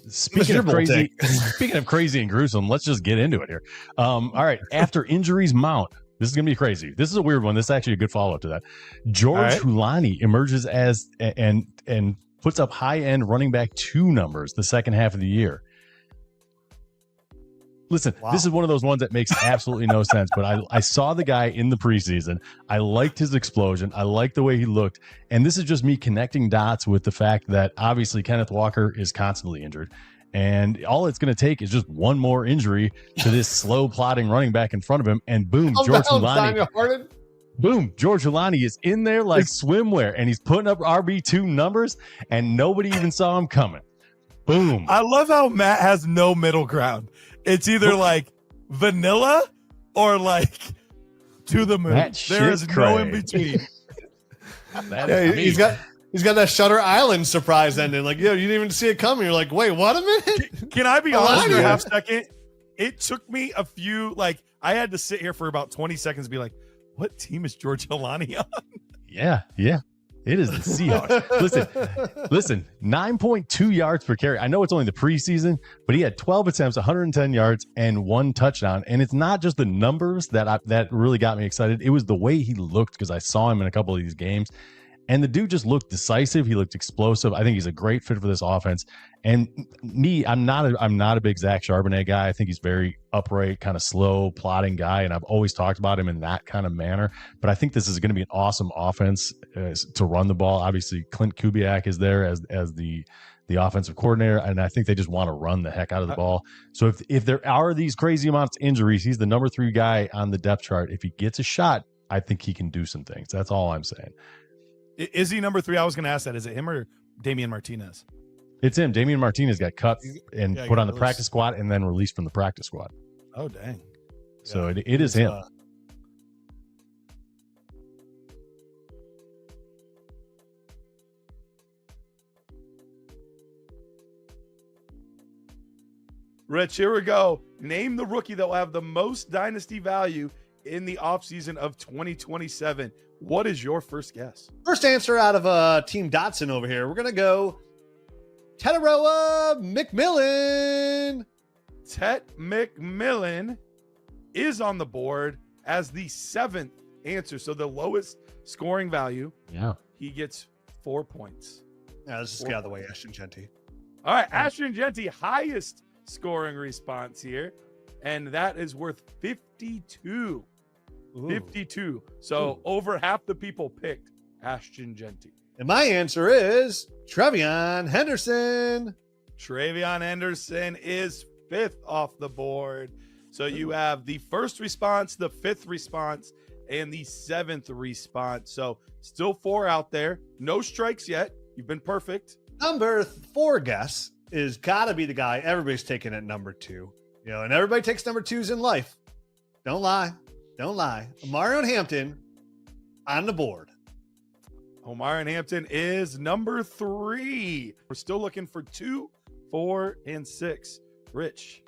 Speaking of crazy and gruesome, let's just get into it here. All right. After injuries mount, this is going to be crazy. This is a weird one. This is actually a good follow-up to that. George Hulani emerges as and puts up high-end running back 2 numbers the second half of the year. Listen, This is one of those ones that makes absolutely no sense, but I saw the guy in the preseason. I liked his explosion. I liked the way he looked. And this is just me connecting dots with the fact that obviously Kenneth Walker is constantly injured. And all it's going to take is just one more injury to this slow plodding running back in front of him. And boom, George Hulani. Boom, George Hulani is in there like swimwear, and he's putting up RB2 numbers, and nobody even saw him coming. Boom. I love how Matt has no middle ground. It's either like vanilla or like to the moon. There is no in between. He's got that Shutter Island surprise ending. Like, you didn't even see it coming. You're like, wait, what a minute? Can I be honest for a half second? It took me a few, I had to sit here for about 20 seconds and be like, what team is George Hulani on? Yeah. It is the Seahawks. Listen, 9.2 yards per carry. I know it's only the preseason, but he had 12 attempts, 110 yards, and 1 touchdown. And it's not just the numbers that really got me excited. It was the way he looked, because I saw him in a couple of these games. And the dude just looked decisive. He looked explosive. I think he's a great fit for this offense. And I'm not a big Zach Charbonnet guy. I think he's very upright, kind of slow, plodding guy. And I've always talked about him in that kind of manner. But I think this is going to be an awesome offense to run the ball. Obviously, Clint Kubiak is there as the offensive coordinator, and I think they just want to run the heck out of the ball. So if there are these crazy amounts of injuries, he's the number 3 guy on the depth chart. If he gets a shot, I think he can do some things. That's all I'm saying. Is he number 3? I was going to ask that. Is it him or Damian Martinez? It's him. Damian Martinez got cut and put on the practice squad and then released from the practice squad. Oh, dang. So it is him. Rich, here we go. Name the rookie that will have the most dynasty value in the offseason of 2027. What is your first guess? First answer out of Team Dotson over here. We're going to go Teteroa McMillan. Tet McMillan is on the board as the 7th answer. So the lowest scoring value. Yeah. He gets 4 points. Yeah, let's just get out of the way, Ashton Genty. All right, Ashton Genty, highest scoring response here. And that is worth 52. Ooh. 52. So over half the people picked Ashton Genty. And my answer is TreVeyon Henderson. TreVeyon Henderson is 5th off the board. So you have the first response, the 5th response, and the 7th response. So still 4 out there. No strikes yet. You've been perfect. Number 4 guess is got to be the guy everybody's taking at number 2. And everybody takes number 2s in life. Don't lie. Omarion Hampton on the board. Omarion Hampton is number 3. We're still looking for 2, 4, and 6. Rich,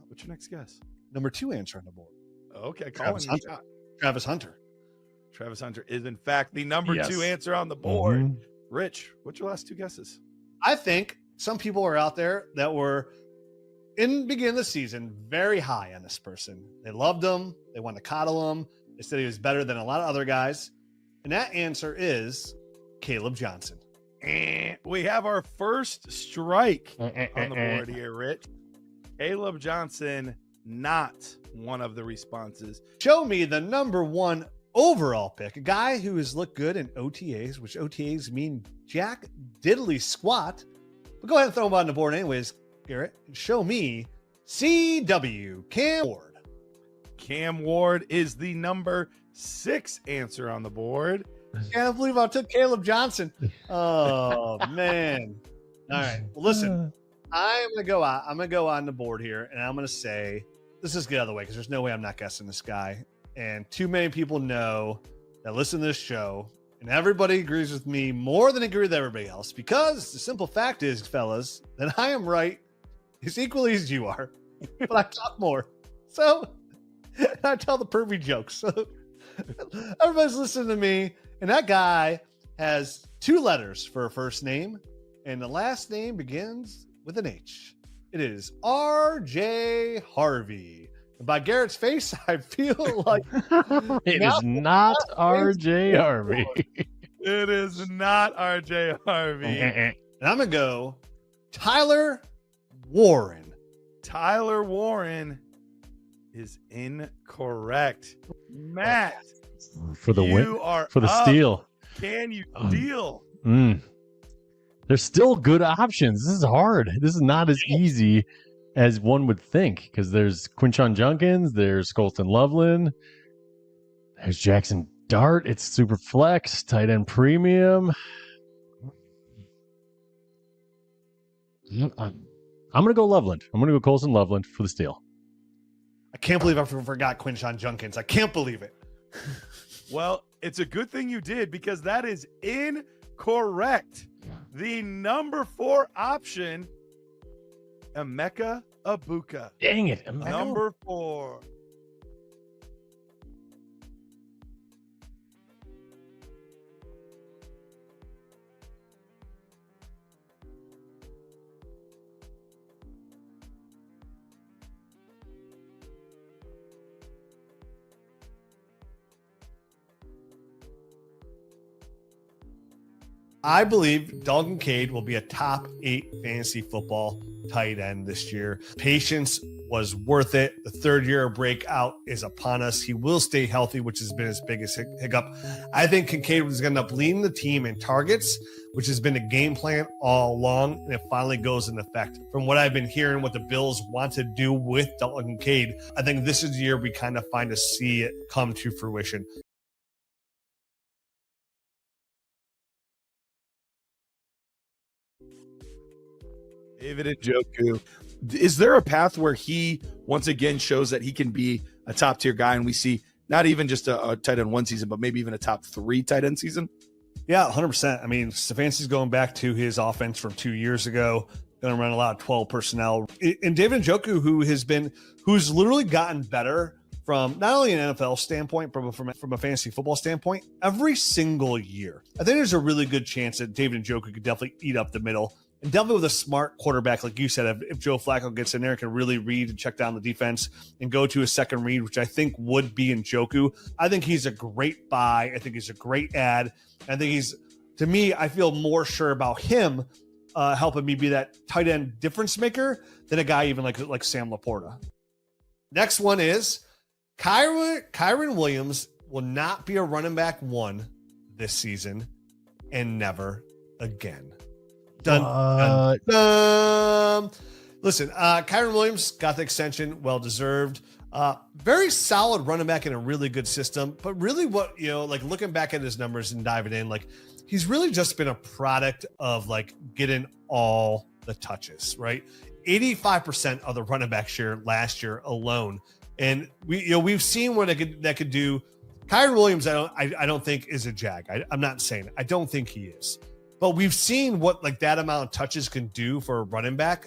what's your next guess? Number 2 answer on the board. Okay, Travis Hunter. Travis Hunter is in fact the number 2 answer on the board. Mm-hmm. Rich, what's your last 2 guesses? I think some people are out there that were in the beginning of the season very high on this person. They loved him. They wanted to coddle him. They said he was better than a lot of other guys. And that answer is Caleb Johnson. We have our first strike on the board here, Rich. Caleb Johnson, not one of the responses. Show me the number 1 overall pick, a guy who has looked good in OTAs, which OTAs mean jack diddly squat. But go ahead and throw him on the board anyways, Garrett. Show me CW Cam Ward. Cam Ward is the number 6 answer on the board. Can't believe I took Caleb Johnson. Oh man. All right. Well, listen, I'm gonna go on the board here, and I'm gonna say, let's just get out of the way because there's no way I'm not guessing this guy. And too many people know that listen to this show, and everybody agrees with me more than agree with everybody else, because the simple fact is, fellas, that I am right as equally as you are, but I talk more. So I tell the pervy jokes. So everybody's listening to me, and that guy has 2 letters for a first name, and the last name begins with an H. It is R.J. Harvey. And by Garrett's face, I feel like It is not RJ Harvey. It is not RJ Harvey. And I'm going to go Tyler Warren. Tyler Warren is incorrect. Matt, For the you win, are for the up. steal. Can you steal? There's still good options. This is hard. This is not as easy as one would think because there's Quinshon Junkins, there's Colston Loveland, there's Jackson Dart. It's super flex, tight end premium. I'm going to go Loveland. I'm going to go Colston Loveland for the steal. I can't believe I forgot Quinshon Junkins. I can't believe it. Well, it's a good thing you did because that is incorrect. The number 4 option, Emeka Abuka. Dang it. Number 4. I believe Dalton Cade will be a top 8 fantasy football tight end this year. Patience was worth it. The third year of breakout is upon us. He will stay healthy, which has been his biggest hiccup. I think Kincaid was going to end up leading the team in targets, which has been a game plan all along, and it finally goes into effect. From what I've been hearing, what the Bills want to do with Dalton Kincaid, I think this is the year we kind of find to see it come to fruition. David Njoku. Is there a path where he once again shows that he can be a top tier guy and we see not even just a tight end 1 season, but maybe even a top 3 tight end season? Yeah, 100%. I mean, Stefanski's going back to his offense from 2 years ago, going to run a lot of 12 personnel. And David Njoku, who's literally gotten better from not only an NFL standpoint, but from a fantasy football standpoint, every single year. I think there's a really good chance that David Njoku could definitely eat up the middle. And definitely with a smart quarterback, like you said, if Joe Flacco gets in there, can really read and check down the defense and go to a second read, which I think would be Njoku. I think he's a great buy. I think he's a great add. I think to me, I feel more sure about him helping me be that tight end difference maker than a guy even like Sam Laporta. Next one is Kyren Williams will not be a running back 1 this season and never again. Dun, dun, dun. Listen, Kyren Williams got the extension, well-deserved. Very solid running back in a really good system. But really looking back at his numbers and diving in, he's really just been a product of getting all the touches, right? 85% of the running back share last year alone. And we've seen what that could do. Kyren Williams, I don't think is a jag. I'm not saying it. I don't think he is. But we've seen what that amount of touches can do for a running back.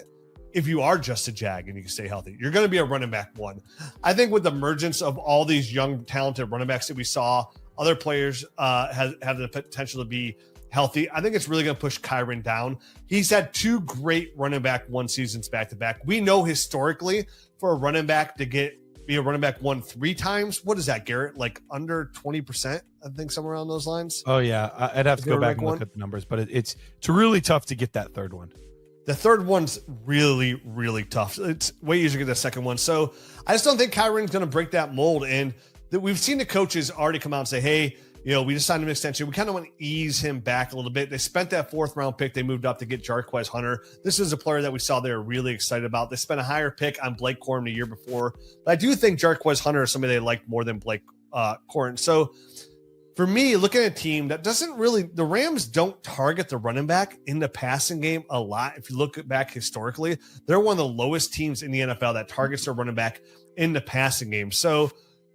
If you are just a jag and you can stay healthy, you're going to be a running back 1. I think with the emergence of all these young, talented running backs that we saw, other players have the potential to be healthy. I think it's really going to push Kyren down. He's had 2 great running back 1 seasons back to back. We know historically for a running back to be a running back 1 3 times. What is that, Garrett? Under 20%, I think, somewhere around those lines. Oh yeah, I'd have to go back and look at the numbers, but it's really tough to get that third one. The third one's really, really tough. It's way easier to get the second one. So I just don't think Kyren's going to break that mold. And we've seen the coaches already come out and say, hey, we just signed him an extension. We kind of want to ease him back a little bit. They spent that 4th round pick. They moved up to get Jarquez Hunter. This is a player that we saw they were really excited about. They spent a higher pick on Blake Corum the year before. But I do think Jarquez Hunter is somebody they liked more than Blake Corum. So for me, looking at a team that doesn't really, the Rams don't target the running back in the passing game a lot. If you look back historically, they're one of the lowest teams in the NFL that targets their running back in the passing game. So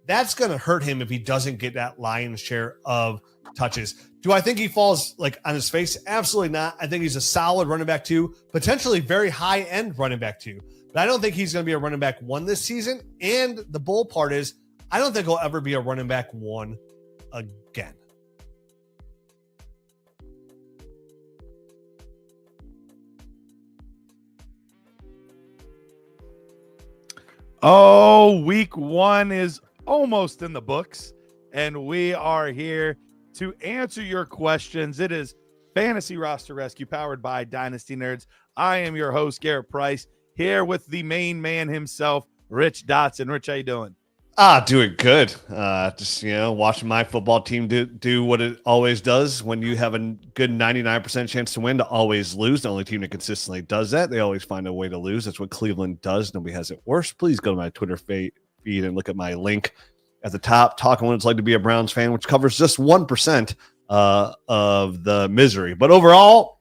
that's going to hurt him if he doesn't get that lion's share of touches. Do I think he falls on his face? Absolutely not. I think he's a solid running back 2, potentially very high end running back 2, but I don't think he's going to be a running back 1 this season. And the bull part is, I don't think he'll ever be a running back 1 again. Oh, week 1 is almost in the books, and we are here to answer your questions. It is Fantasy Roster Rescue powered by Dynasty Nerds. I am your host, Garrett Price, here with the main man himself, Rich Dotson. Rich, how you doing? Doing good. Just watching my football team do what it always does when you have a good 99% chance to win, to always lose. The only team that consistently does that, they always find a way to lose. That's what Cleveland does. Nobody has it worse. Please go to my Twitter feed and look at my link at the top, talking what it's like to be a Browns fan, which covers just 1% of the misery. But overall,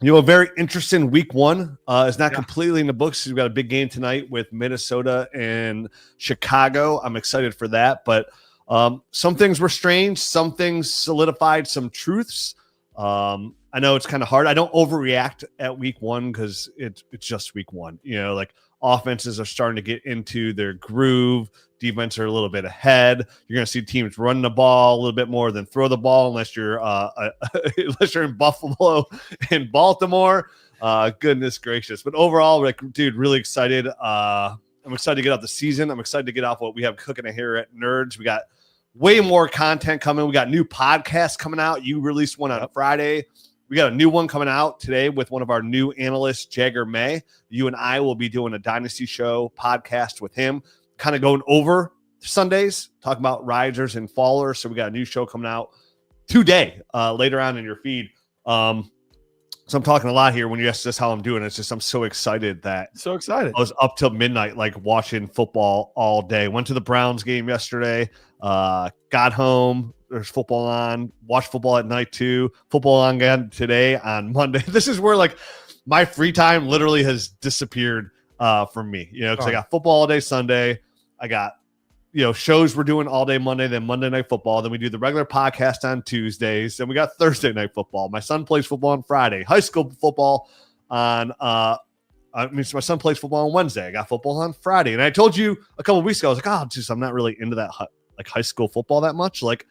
a very interesting week 1. It's not completely in the books. We've got a big game tonight with Minnesota and Chicago. I'm excited for that. But some things were strange. Some things solidified some truths. I know it's kind of hard. I don't overreact at week 1 because it's just week 1. Like offenses are starting to get into their groove. Defense are a little bit ahead. You're going to see teams run the ball a little bit more than throw the ball, unless you're in Buffalo and Baltimore. Goodness gracious! But overall, really excited. I'm excited to get out the season. I'm excited to get off what we have cooking here at Nerds. We got way more content coming. We got new podcasts coming out. You released one on Friday. We got a new one coming out today with one of our new analysts, Jagger May. You and I will be doing a Dynasty Show podcast with him, kind of going over Sundays, talking about risers and fallers. So we got a new show coming out today, later on in your feed. So I'm talking a lot here when you ask us how I'm doing. It's just I'm so excited that I was up till midnight, like watching football all day. Went to the Browns game yesterday. Got home. There's football on. Watched football at night too. Football on again today on Monday. This is where like my free time literally has disappeared from me. Because I got football all day Sunday. I got shows we're doing all day Monday, then Monday Night Football. Then we do the regular podcast on Tuesdays. Then we got Thursday Night Football. My son plays football on Friday. High school football on my son plays football on Wednesday. I got football on Friday. And I told you a couple of weeks ago, I was like, I'm not really into that high school football that much. Like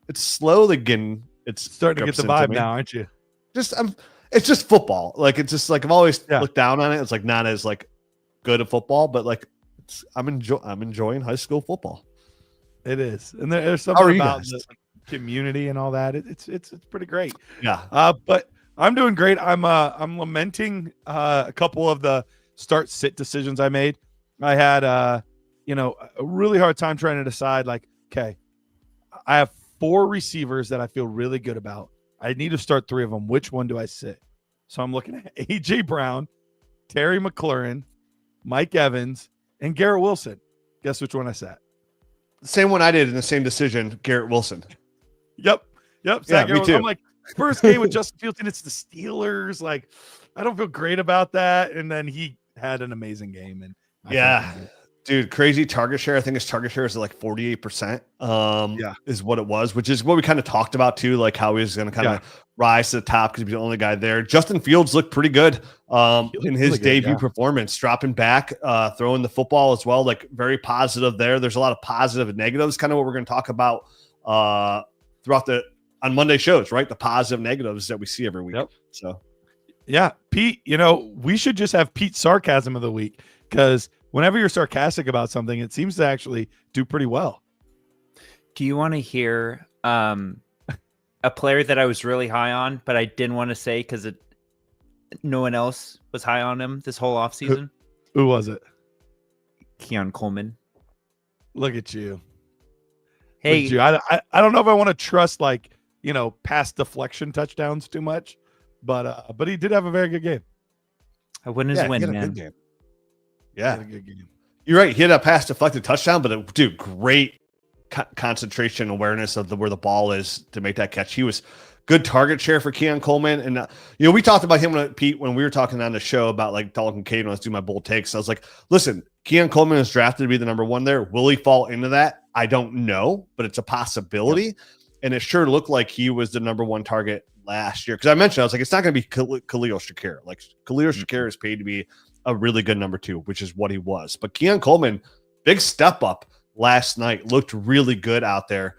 it's slowly getting, it's starting to get the vibe now, aren't you? It's just football. Like it's just like I've always looked down on it. It's like not as like good at football, but like I'm enjoying high school football. It is, and there's something about the community and all that. It's pretty great. Yeah. But I'm doing great. I'm lamenting a couple of the start-sit decisions I made. I had a really hard time trying to decide. Like, okay, I have 4 receivers that I feel really good about. I need to start 3 of them. Which one do I sit? So I'm looking at AJ Brown, Terry McLaurin, Mike Evans, and Garrett Wilson. Guess which one I sat? The same one I did in the same decision, Garrett Wilson. Yep. Yeah, me too. I'm like, first game with Justin Fields, and it's the Steelers. Like, I don't feel great about that. And then he had an amazing game. And dude, crazy target share. I think his target share is like 48%. Is what it was, which is what we kind of talked about too, like how he was going to kind of rise to the top because he was the only guy there. Justin Fields looked pretty good in his debut performance, dropping back, throwing the football as well. Like very positive there. There's a lot of positive and negatives, kind of what we're going to talk about throughout on Monday shows, right? The positive negatives that we see every week. Yep. So, yeah, Pete, we should just have Pete's sarcasm of the week, because whenever you're sarcastic about something, it seems to actually do pretty well. Do you want to hear a player that I was really high on, but I didn't want to say because no one else was high on him this whole offseason? Who was it? Keon Coleman. Look at you. Hey, I don't know if I want to trust pass deflection touchdowns too much, but he did have a very good game. I wouldn't he win, had a man. good game. Yeah, He had a good game. You're right. He had a pass deflected touchdown, but dude, great concentration awareness of where the ball is to make that catch. He was good target share for Keon Coleman. And, we talked about him, Pete, when we were talking on the show about like Dalton Kincaid when I was doing my bold takes. I was like, listen, Keon Coleman is drafted to be the number 1 there. Will he fall into that? I don't know, but it's a possibility. Yep. And it sure looked like he was the number 1 target last year. Because I mentioned, I was like, it's not going to be Khalil Shakir. Like Khalil Shakir is paid to be a really good number 2, which is what he was. But Keon Coleman, big step up last night, looked really good out there.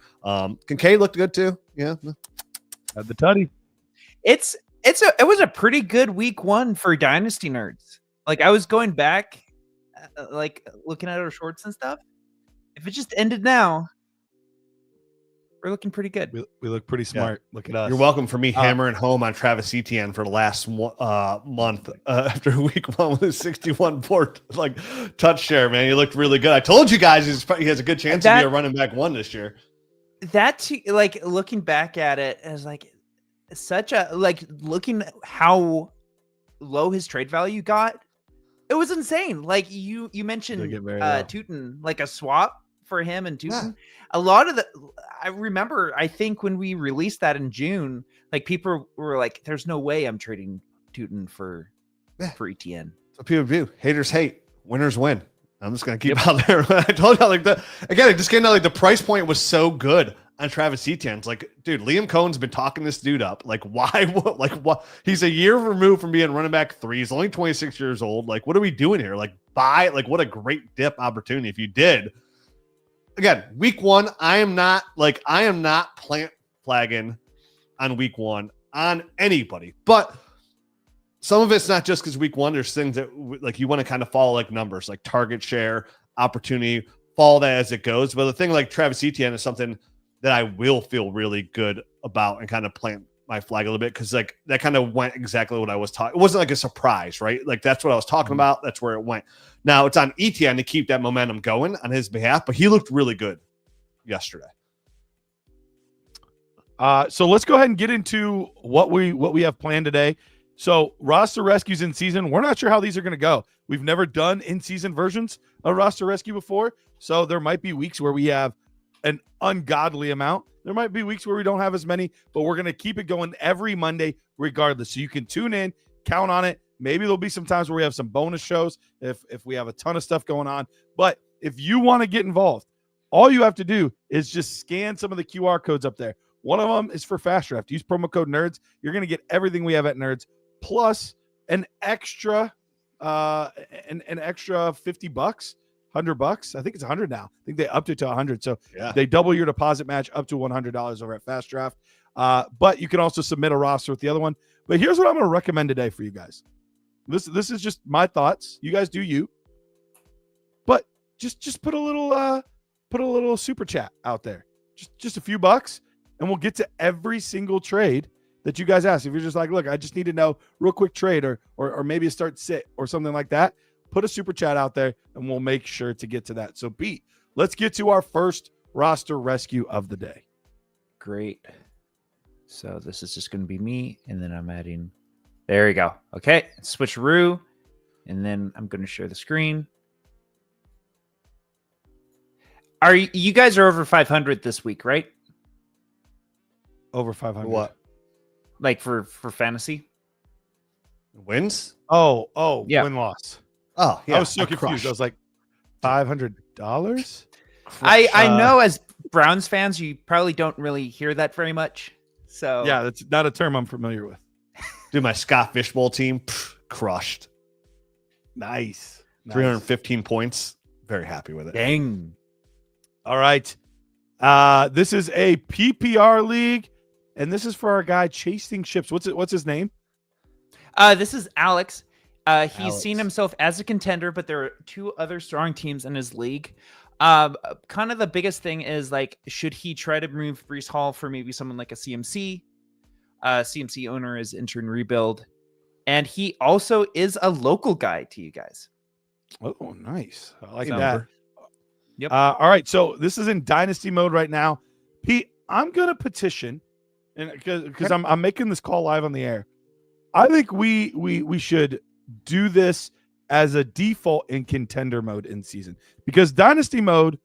Kincaid looked good too. Yeah. Had the tutty. It was a pretty good week 1 for Dynasty Nerds. Like I was going back, like looking at our shorts and stuff. If it just ended now, we're looking pretty good. We look pretty smart. Look at us. You're welcome for me hammering home on Travis Etienne for the last month after week 1 with his 61 port touch share. Man, he looked really good. I told you guys he has a good chance to be a running back 1 this year. That like looking back at it as like such a looking how low his trade value got. It was insane. Like you mentioned Tootin, like a swap for him and Tootin. Yeah. A lot of I remember, I think when we released that in June, like people were like, there's no way I'm trading Tootin for ETN. So people do. Haters hate, winners win. I'm just going to keep out there. I told you again, it just came out the price point was so good on Travis Etienne. It's like, dude, Liam Cohen's been talking this dude up. Like, why? What? He's a year removed from being running back 3. He's only 26 years old. Like, what are we doing here? Buy, what a great dip opportunity if you did. Again, week 1, I am not plant flagging on week 1 on anybody, but some of it's not just because week 1, there's things that you want to kind of follow numbers, like target share, opportunity, follow that as it goes. But the thing like Travis Etienne is something that I will feel really good about and kind of plant my flag a little bit because that kind of went exactly what I was talking. It wasn't a surprise, right? That's what I was talking about. That's where it went. Now it's on Etienne to keep that momentum going on his behalf, but he looked really good yesterday. So let's go ahead and get into what we have planned today. So roster rescues in season. We're not sure how these are going to go. We've never done in-season versions of roster rescue before. So there might be weeks where we have an ungodly amount. There might be weeks where we don't have as many, but we're going to keep it going every Monday regardless. So you can tune in, count on it. Maybe there'll be some times where we have some bonus shows if we have a ton of stuff going on. But if you want to get involved, all you have to do is just scan some of the QR codes up there. One of them is for Fast Draft. Use promo code NERDS. You're going to get everything we have at NERDS plus an extra an extra $50, $100. I think it's 100 now. I think they upped it to 100. So they double your deposit match up to $100 over at Fast Draft. But you can also submit a roster with the other one. But here's what I'm going to recommend today for you guys. This is just my thoughts. You guys do you. But just put a little super chat out there. Just a few bucks, and we'll get to every single trade that you guys ask. If you're just like, look, I just need to know real quick trade or maybe a start sit or something like that, put a super chat out there and we'll make sure to get to that. So Pete, let's get to our first roster rescue of the day. Great. So this is just going to be me. And then I'm adding, there we go. Okay. Switcheroo. And then I'm going to share the screen. Are you guys are over 500 this week, right? Over 500. What? Like for fantasy? Wins? Oh, yeah. Win-loss. Oh, yeah. I was so confused. I was like, $500? I know as Browns fans, you probably don't really hear that very much. So yeah, that's not a term I'm familiar with. Dude, my Scott Fishbowl team crushed. Nice. 315 points. Very happy with it. Dang. All right. This is a PPR league, and this is for our guy Chasing Ships. What's his name? This is Alex. He's seen himself as a contender, but there are two other strong teams in his league. Kind of the biggest thing is like, should he try to move Breece Hall for maybe someone like a CMC? CMC owner is entering rebuild, and he also is a local guy to you guys. Oh, nice. I like So- that. Yep. All right. So this is in dynasty mode right now. Pete, I'm gonna petition, and because I'm making this call live on the air. I think we should do this as a default in contender mode in season, because dynasty mode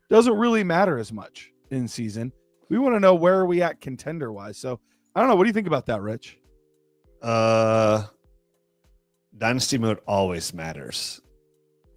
doesn't really matter as much in season. We want to know where are we at contender wise. So I don't know. What do you think about that, Rich? Dynasty mode always matters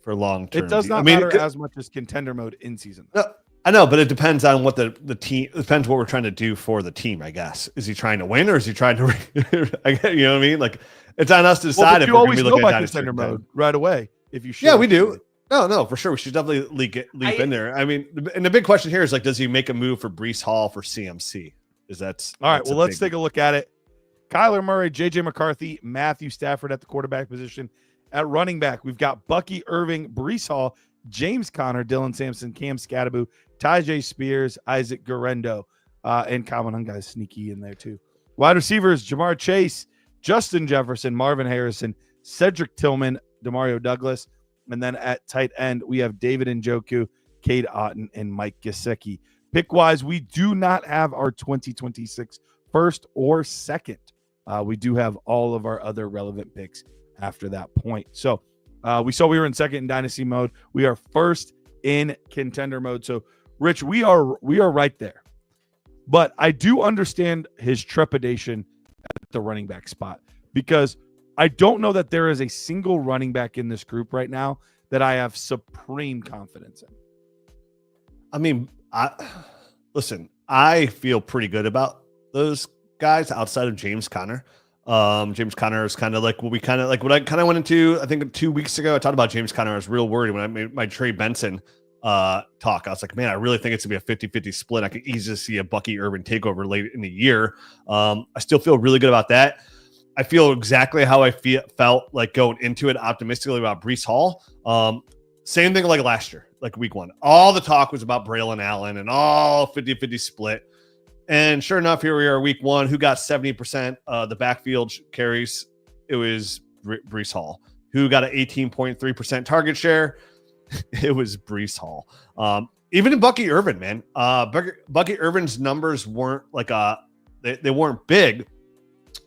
for long term. It does not matter as much as contender mode in season. No, I know, but it depends on what the team. It depends what we're trying to do for the team. I guess, is he trying to win or is he trying to? You know what I mean? Like, it's on us to decide if you we're always going to be know looking by at contender mode right away. If you should, yeah, we do. No, for sure. We should definitely leap in there. I mean, and the big question here is like, does he make a move for Breece Hall for CMC? Is that's all right? Well, let's take a look at it. Kyler Murray, JJ McCarthy, Matthew Stafford at the quarterback position, At running back, we've got Bucky Irving, Breece Hall, James Conner, Dylan Sampson, Cam Scatterbo, Tyjae Spears, Isaac Guerrero, and Calvin Hunga is sneaky in there too. Wide receivers, Jamar Chase, Justin Jefferson, Marvin Harrison, Cedric Tillman, Demario Douglas. And then at tight end, we have David Njoku, Cade Otton, and Mike Gesicki. Pick-wise, we do not have our 2026 first or second. We do have all of our other relevant picks after that point. So we saw we were in second in dynasty mode. We are first in contender mode. So, Rich, we are right there. But I do understand his trepidation at the running back spot because I don't know that there is a single running back in this group right now that I have supreme confidence in. I mean, listen, I feel pretty good about those guys outside of James Conner. James Conner is kind of like what I kind of went into, I think 2 weeks ago. I talked about James Conner. I was real worried when I made my Trey Benson talk. I was like, man, I really think it's gonna be a 50-50 split. I could easily see a Bucky Irvin takeover late in the year. I still feel really good about that. I feel exactly how I felt like going into it optimistically about Breece Hall. Same thing like last year, like week one. All the talk was about Braylon Allen and all 50-50 split. And sure enough, here we are week one. Who got 70% of the backfield carries? It was Breece Hall. Who got an 18.3% target share? It was Breece Hall. Even in Bucky Irvin, man. Bucky Irvin's numbers weren't like they weren't big,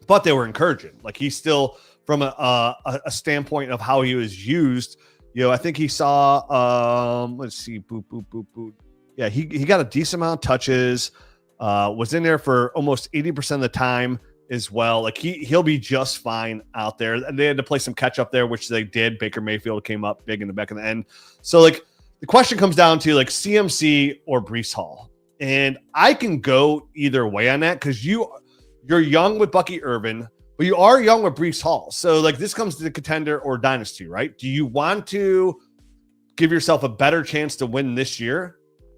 but they were encouraging. Like he's still from a standpoint of how he was used. You know, I think he saw let's see, boop. Yeah, he got a decent amount of touches. Was in there for almost 80% of the time as well. Like he'll be just fine out there. And they had to play some catch up there, which they did. Baker Mayfield came up big in the back of the end. So like the question comes down to like CMC or Breece Hall. And I can go either way on that because you're young with Bucky Irvin, but you are young with Breece Hall. So like this comes to the contender or dynasty, right? Do you want to give yourself a better chance to win this year?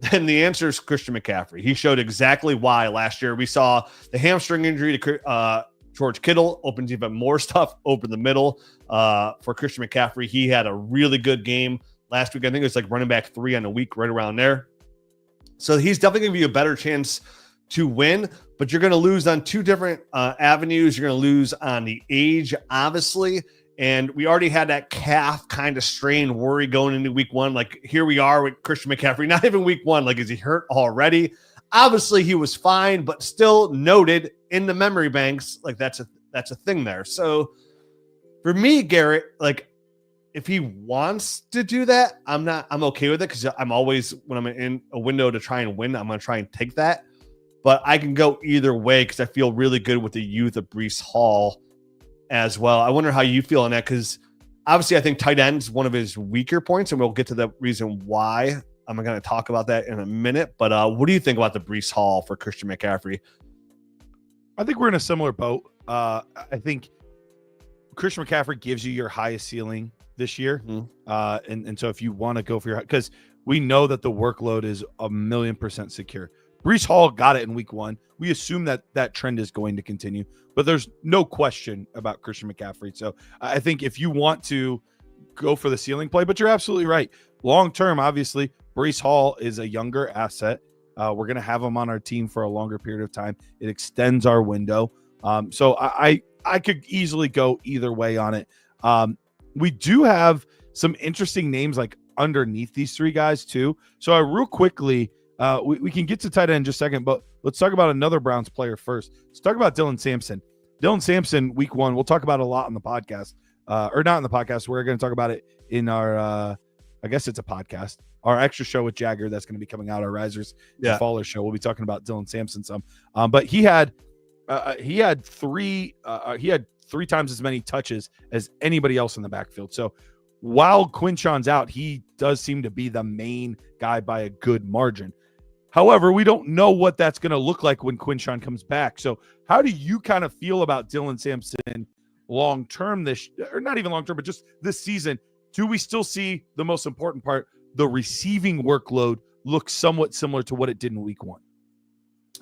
Then the answer is Christian McCaffrey. He showed exactly why last year. We saw the hamstring injury to George Kittle opens even more stuff open the middle for Christian McCaffrey. He had a really good game last week. I think it was like running back 3 on a week, right around there. So he's definitely going to be a better chance to win, but you're going to lose on two different avenues. You're going to lose on the age, obviously. And we already had that calf kind of strain worry going into week one. Like here we are with Christian McCaffrey, not even week one. Like, is he hurt already? Obviously he was fine, but still noted in the memory banks. Like that's a thing there. So for me, Garrett, like if he wants to do that, I'm okay with it. Cause I'm always, when I'm in a window to try and win, I'm going to try and take that, but I can go either way. Cause I feel really good with the youth of Breece Hall as well. I wonder how you feel on that, because obviously I think tight end is one of his weaker points, and we'll get to the reason why. I'm going to talk about that in a minute. But what do you think about the Breece Hall for Christian McCaffrey? I think we're in a similar boat. I think Christian McCaffrey gives you your highest ceiling this year. Mm-hmm. And so if you want to go for your, because we know that the workload is 1,000,000% secure. Breece Hall got it in week one. We assume that trend is going to continue, but there's no question about Christian McCaffrey. So I think if you want to go for the ceiling play, but you're absolutely right. Long term, obviously, Breece Hall is a younger asset. We're going to have him on our team for a longer period of time. It extends our window. So I could easily go either way on it. We do have some interesting names like underneath these three guys too. So real quickly, we can get to tight end in just a second, but let's talk about another Browns player first. Let's talk about Dylan Sampson. Dylan Sampson, week one, we'll talk about a lot on the podcast, or not in the podcast. We're going to talk about it in our, I guess it's a podcast, our extra show with Jagger that's going to be coming out, our Risers and Fallers show. We'll be talking about Dylan Sampson some, but he had 3 times as many touches as anybody else in the backfield. So while Quinshon's out, he does seem to be the main guy by a good margin. However, we don't know what that's going to look like when Quinshon comes back. So how do you kind of feel about Dylan Sampson long-term or not even long-term, but just this season? Do we still see the most important part, the receiving workload, look somewhat similar to what it did in week one?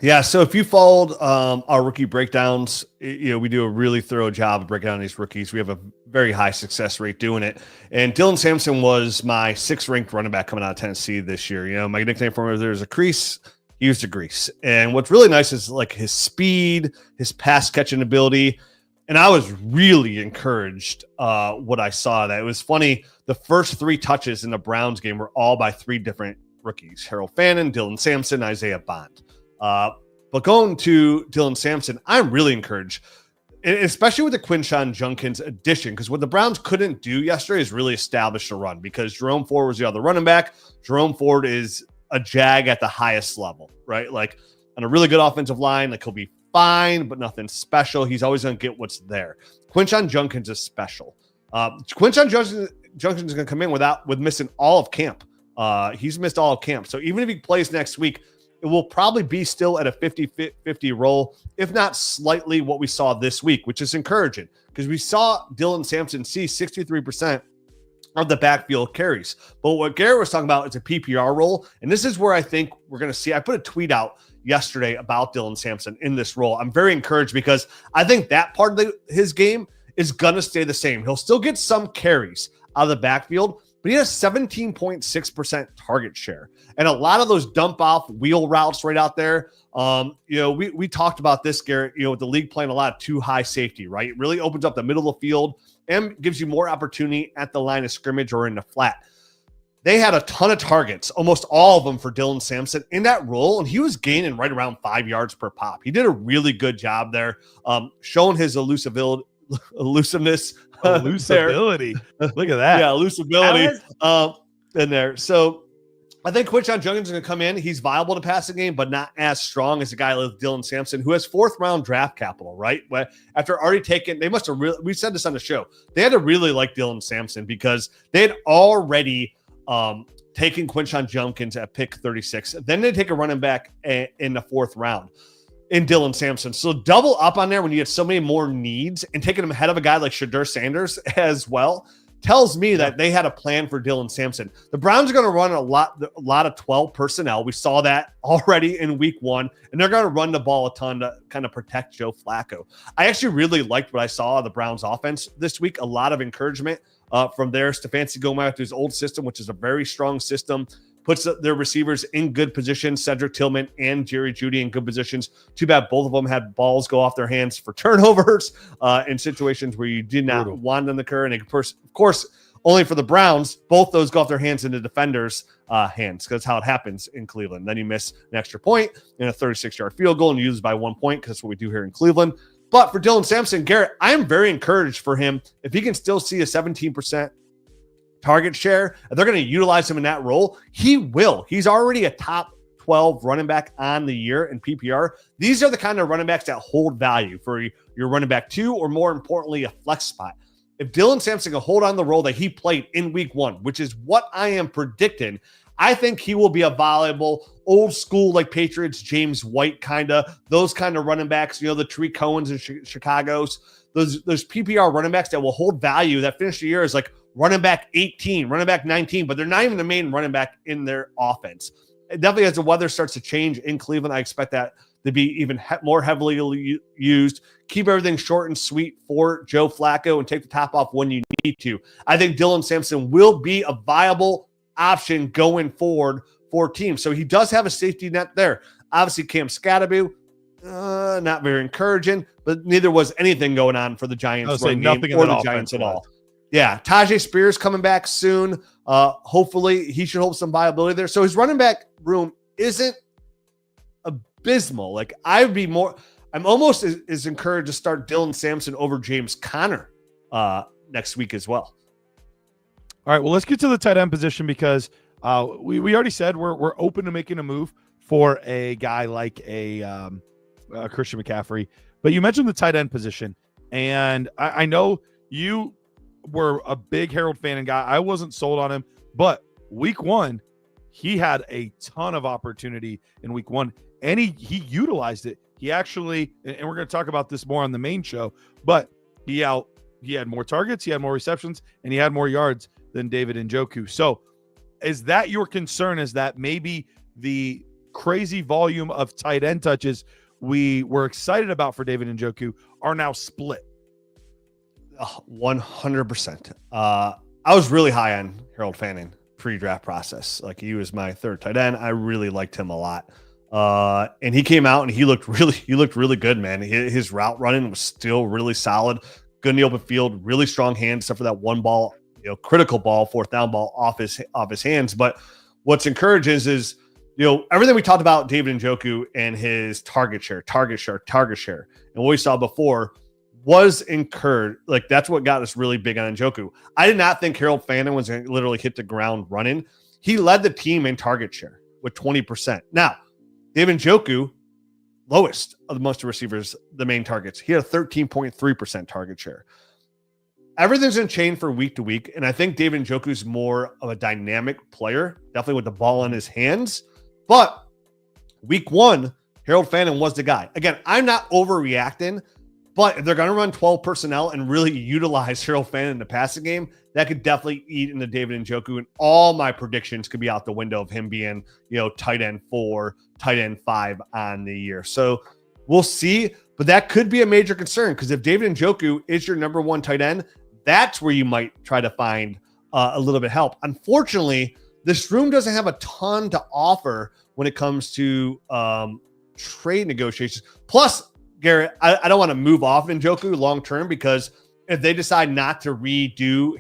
Yeah, so if you followed our rookie breakdowns, we do a really thorough job of breaking down these rookies. We have a very high success rate doing it. And Dylan Sampson was my 6th ranked running back coming out of Tennessee this year. My nickname for him is there's a crease. He used a grease. And what's really nice is like his speed, his pass catching ability. And I was really encouraged what I saw. That it was funny. The first 3 touches in the Browns game were all by 3 different rookies: Harold Fannin, Dylan Sampson, Isaiah Bond. But going to Dylan Sampson, I'm really encouraged, especially with the Quinshon Judkins addition, because what the Browns couldn't do yesterday is really establish a run, because Jerome Ford was the other running back. Jerome Ford is a jag at the highest level, right? Like on a really good offensive line, like he'll be fine, but nothing special. He's always going to get what's there. Quinshon Judkins is special. Quinshon Judkins is going to come in with missing all of camp. He's missed all of camp. So even if he plays next week, it will probably be still at a 50-50 role, if not slightly what we saw this week, which is encouraging, because we saw Dylan Sampson see 63% of the backfield carries. But what Garrett was talking about is a PPR role, and this is where I think we're going to see. I put a tweet out yesterday about Dylan Sampson in this role. I'm very encouraged because I think that part of his game is going to stay the same. He'll still get some carries out of the backfield, but he has 17.6% target share. And a lot of those dump off wheel routes right out there. We talked about this, Garrett, with the league playing a lot of too high safety, right? It really opens up the middle of the field and gives you more opportunity at the line of scrimmage or in the flat. They had a ton of targets, almost all of them for Dylan Sampson in that role, and he was gaining right around 5 yards per pop. He did a really good job there, showing his elusiveness. Elusibility. Look at that. Yeah, elusibility in there. So I think Quinshon Judkins is going to come in. He's viable to pass the game, but not as strong as a guy like Dylan Sampson, who has 4th round draft capital, right? After already taken, they must have really, we said this on the show, they had to really like Dylan Sampson because they had already taken Quinshon Judkins at pick 36. Then they take a running back in the 4th round in Dylan Sampson. So double up on there when you have so many more needs, and taking him ahead of a guy like Shadur Sanders as well tells me that they had a plan for Dylan Sampson. The Browns are going to run a lot of 12 personnel. We saw that already in week 1, and they're going to run the ball a ton to kind of protect Joe Flacco. I actually really liked what I saw of the Browns offense this week. A lot of encouragement from there. Stefanski going back to his old system, which is a very strong system, puts their receivers in good positions. Cedric Tillman and Jerry Jeudy in good positions. Too bad both of them had balls go off their hands for turnovers in situations where you did not want them to occur. And of course, only for the Browns, both those go off their hands in the defender's hands, because that's how it happens in Cleveland. Then you miss an extra point in a 36-yard field goal and you lose by 1 point, because that's what we do here in Cleveland. But for Dylan Sampson, Garrett, I am very encouraged for him. If he can still see a 17% target share, and they're going to utilize him in that role, he will. He's already a top 12 running back on the year in PPR. These are the kind of running backs that hold value for your running back 2, or more importantly, a flex spot. If Dylan Sampson can hold on the role that he played in week 1, which is what I am predicting, I think he will be a valuable old school, like Patriots, James White those kind of running backs, the Tariq Cohens and Chicago's, those PPR running backs that will hold value, that finish the year as like running back 18, running back 19, but they're not even the main running back in their offense. Definitely as the weather starts to change in Cleveland, I expect that to be even more heavily used. Keep everything short and sweet for Joe Flacco and take the top off when you need to. I think Dylan Sampson will be a viable option going forward for teams. So he does have a safety net there. Obviously, Cam Scatterby, not very encouraging, but neither was anything going on for the Giants run game or the Giants at all. Yeah, Tajay Spears coming back soon. Hopefully, he should hold some viability there. So his running back room isn't abysmal. Like I'm almost as encouraged to start Dylan Sampson over James Conner next week as well. All right, well, let's get to the tight end position, because we already said we're open to making a move for a guy like a Christian McCaffrey. But you mentioned the tight end position, and I know you were a big Harold Fannin guy. I wasn't sold on him, but week 1, he had a ton of opportunity in week 1, and he utilized it. He actually, and we're going to talk about this more on the main show, but he had more targets, he had more receptions, and he had more yards than David Njoku. So is that your concern, is that maybe the crazy volume of tight end touches we were excited about for David Njoku are now split. 100%. I was really high on Harold Fanning pre-draft process. Like, he was my third tight end. I really liked him a lot. And he came out and he looked really good, man. His route running was still really solid. Good in the open field, really strong hands, except for that one ball, critical ball, fourth down ball off his hands. But what's encouraging is everything we talked about David Njoku and his target share, and what we saw before was incurred. Like, that's what got us really big on Njoku. I did not think Harold Fanning was going to literally hit the ground running. He led the team in target share with 20%. Now, David Njoku, lowest of the most receivers, the main targets. He had a 13.3% target share. Everything's going to change for week to week, and I think David Njoku's more of a dynamic player, definitely with the ball in his hands. But week 1, Harold Fanning was the guy. Again, I'm not overreacting, but if they're going to run 12 personnel and really utilize Harold Fanning in the passing game, that could definitely eat into David Njoku. And all my predictions could be out the window of him being, tight end 4, tight end 5 on the year. So we'll see. But that could be a major concern, because if David Njoku is your number 1 tight end, that's where you might try to find a little bit of help. Unfortunately, this room doesn't have a ton to offer when it comes to trade negotiations. Plus, Garrett, I don't want to move off Njoku long term, because if they decide not to redo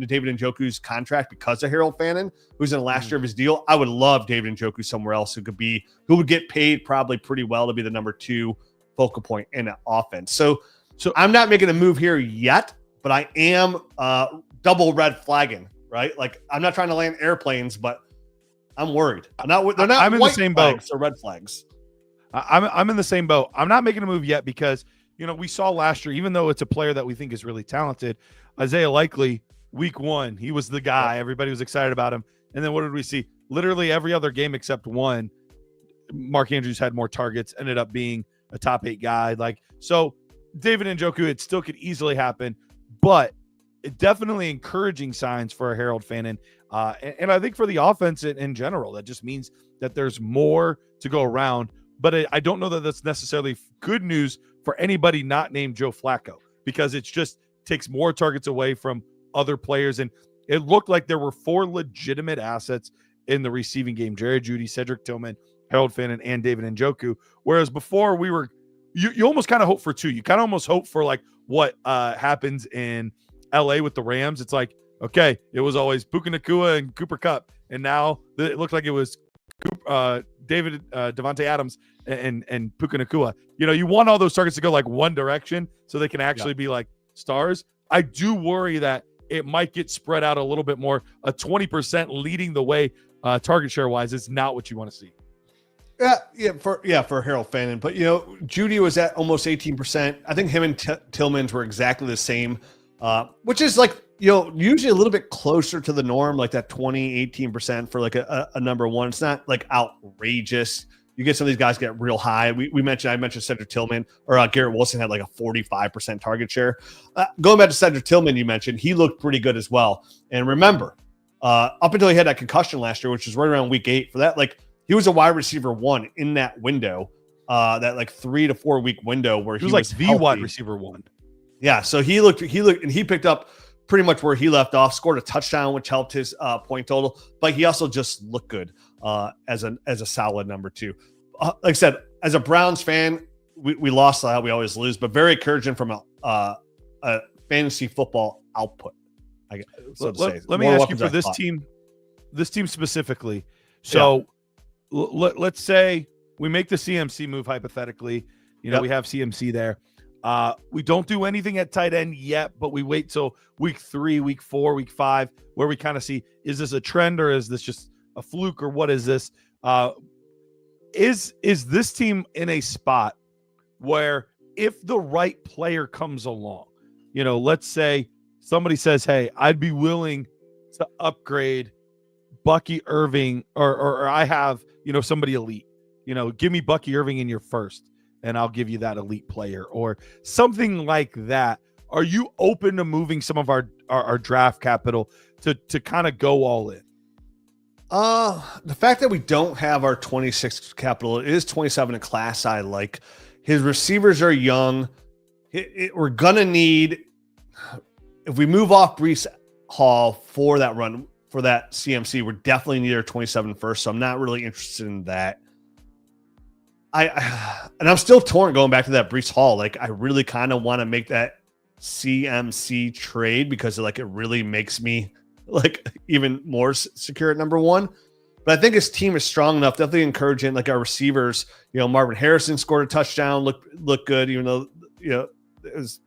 David Njoku's contract because of Harold Fanning, who's in the last year of his deal, I would love David Njoku somewhere else who would get paid probably pretty well to be the number 2 focal point in the offense. So I'm not making a move here yet, but I am double red flagging, right? Like, I'm not trying to land airplanes, but I'm worried. They're not. I'm in the same boat. Or red flags. I'm in the same boat. I'm not making a move yet because, we saw last year, even though it's a player that we think is really talented, Isaiah Likely, week 1, he was the guy. Everybody was excited about him. And then what did we see? Literally every other game except one, Mark Andrews had more targets, ended up being a top 8 guy. So David Njoku, it still could easily happen, but it definitely encouraging signs for Harold Fanning. And I think for the offense in general, that just means that there's more to go around. But I don't know that that's necessarily good news for anybody not named Joe Flacco, because it just takes more targets away from other players. And it looked like there were 4 legitimate assets in the receiving game: Jerry Jeudy, Cedric Tillman, Harold Fanning, and David Njoku. Whereas before you almost kind of hope for 2. You kind of almost hope for like what happens in LA with the Rams. It's like, okay, it was always Puka Nacua and Cooper Kupp, and now it looked like it was David Devontae Adams and Puka Nacua. You want all those targets to go like one direction so they can actually be like stars. I do worry that it might get spread out a little bit more. A 20% leading the way target share wise is not what you want to see. For Harold Fanning. But Jeudy was at almost 18%. I think him and Tillman's were exactly the same, which is like usually a little bit closer to the norm, like that 18% for like a number 1. It's not like outrageous. You get some of these guys get real high. I mentioned Cedric Tillman, or Garrett Wilson had like a 45% target share. Going back to Cedric Tillman, you mentioned, he looked pretty good as well. And remember, up until he had that concussion last year, which was right around week 8, for that, like, he was a wide receiver 1 in that window, that like 3 to 4 week window where he was like the healthy. wide receiver 1. Yeah, so he looked, and he picked up pretty much where he left off, scored a touchdown, which helped his point total, but he also just looked good as a solid number 2. Like I said, as a Browns fan, we lost how we always lose, but very encouraging from a fantasy football output. Let me ask you for this team specifically. So let's say we make the CMC move hypothetically. We have CMC there. We don't do anything at tight end yet, but we wait till week 3, week 4, week 5, where we kind of see, is this a trend or is this just a fluke, or what is this? Is this team in a spot where if the right player comes along, let's say somebody says, hey, I'd be willing to upgrade Bucky Irving, or I have, somebody elite, give me Bucky Irving in your first, and I'll give you that elite player or something like that. Are you open to moving some of our draft capital to kind of go all in? The fact that we don't have our 26 capital, it is 27 in class. I like his receivers are young. We're gonna need, if we move off Breece Hall for that run for that CMC, we're definitely need our 27 first. So I'm not really interested in that. And I'm still torn going back to that Breece Hall. Like I really kind of want to make that CMC trade because like it really makes me like even more secure at number one. But I think his team is strong enough, definitely encouraging. Like our receivers, Marvin Harrison scored a touchdown, looked good, even though it was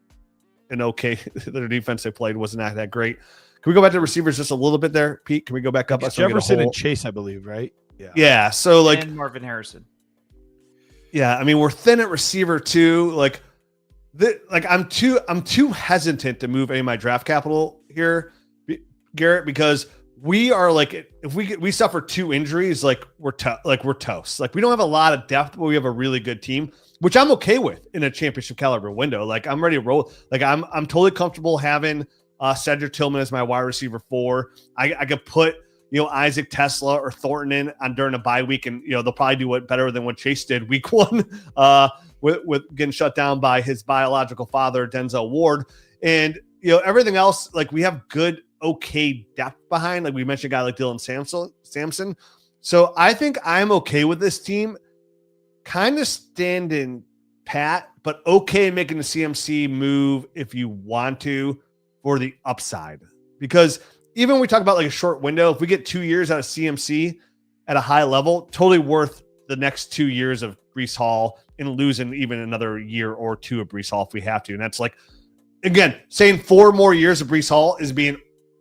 an okay. Their defense they played wasn't that great. Can we go back to receivers just a little bit there, Pete? Can we go back up? Jefferson and Chase, I believe, right? Yeah. So like and Marvin Harrison. Yeah, I mean we're thin at receiver too. Like I'm too hesitant to move any of my draft capital here, Garrett, because we are like if we suffer 2 injuries, like we're toast. Like we don't have a lot of depth, but we have a really good team, which I'm okay with in a championship caliber window. Like I'm ready to roll. Like I'm totally comfortable having Cedric Tillman as my wide receiver 4. I could put Isaac Tesla or Thornton in on during a bye week, and they'll probably do it better than what Chase did week 1 with getting shut down by his biological father Denzel Ward, and everything else. Like we have good, okay depth behind. Like we mentioned, a guy like Dylan Sampson. So I think I'm okay with this team, kind of standing pat, but okay making the CMC move if you want to for the upside, because even when we talk about like a short window, if we get 2 years out of CMC at a high level, totally worth the next 2 years of Breece Hall and losing even another year or 2 of Breece Hall if we have to. And that's like, again, saying 4 more years of Breece Hall is being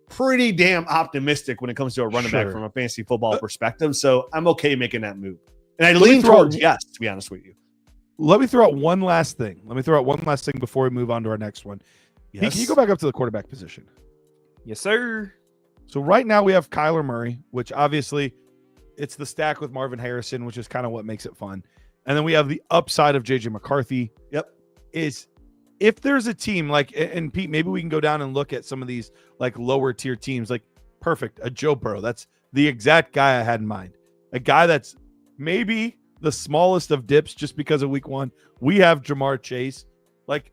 pretty damn optimistic when it comes to a running back from a fantasy football perspective. So I'm okay making that move. And I lean towards yes, to be honest with you. Let me throw out one last thing. Before we move on to our next one. Yes. Can you go back up to the quarterback position? Yes, sir. So right now we have Kyler Murray, which obviously it's the stack with Marvin Harrison, which is kind of what makes it fun. And then we have the upside of JJ McCarthy. Yep. Is if there's a team like, and Pete, maybe we can go down and look at some of these like lower tier teams, like perfect, a Joe Burrow. That's the exact guy I had in mind. A guy that's maybe the smallest of dips just because of week 1. We have Jamar Chase. Like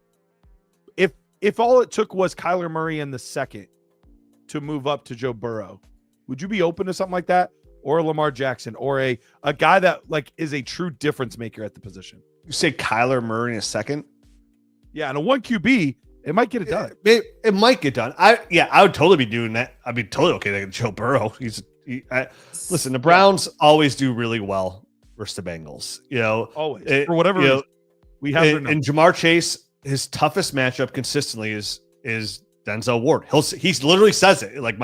if all it took was Kyler Murray in the second to move up to Joe Burrow, would you be open to something like that? Or Lamar Jackson, or a guy that like is a true difference maker at the position? You say Kyler Murray in a second? Yeah, and a 1 QB, it might get it done. It might get done. I would totally be doing that. I'd be totally okay with Joe Burrow. Listen, the Browns always do really well versus the Bengals. Always for whatever reason. We have and Jamar Chase, his toughest matchup consistently is Denzel Ward. He literally says it like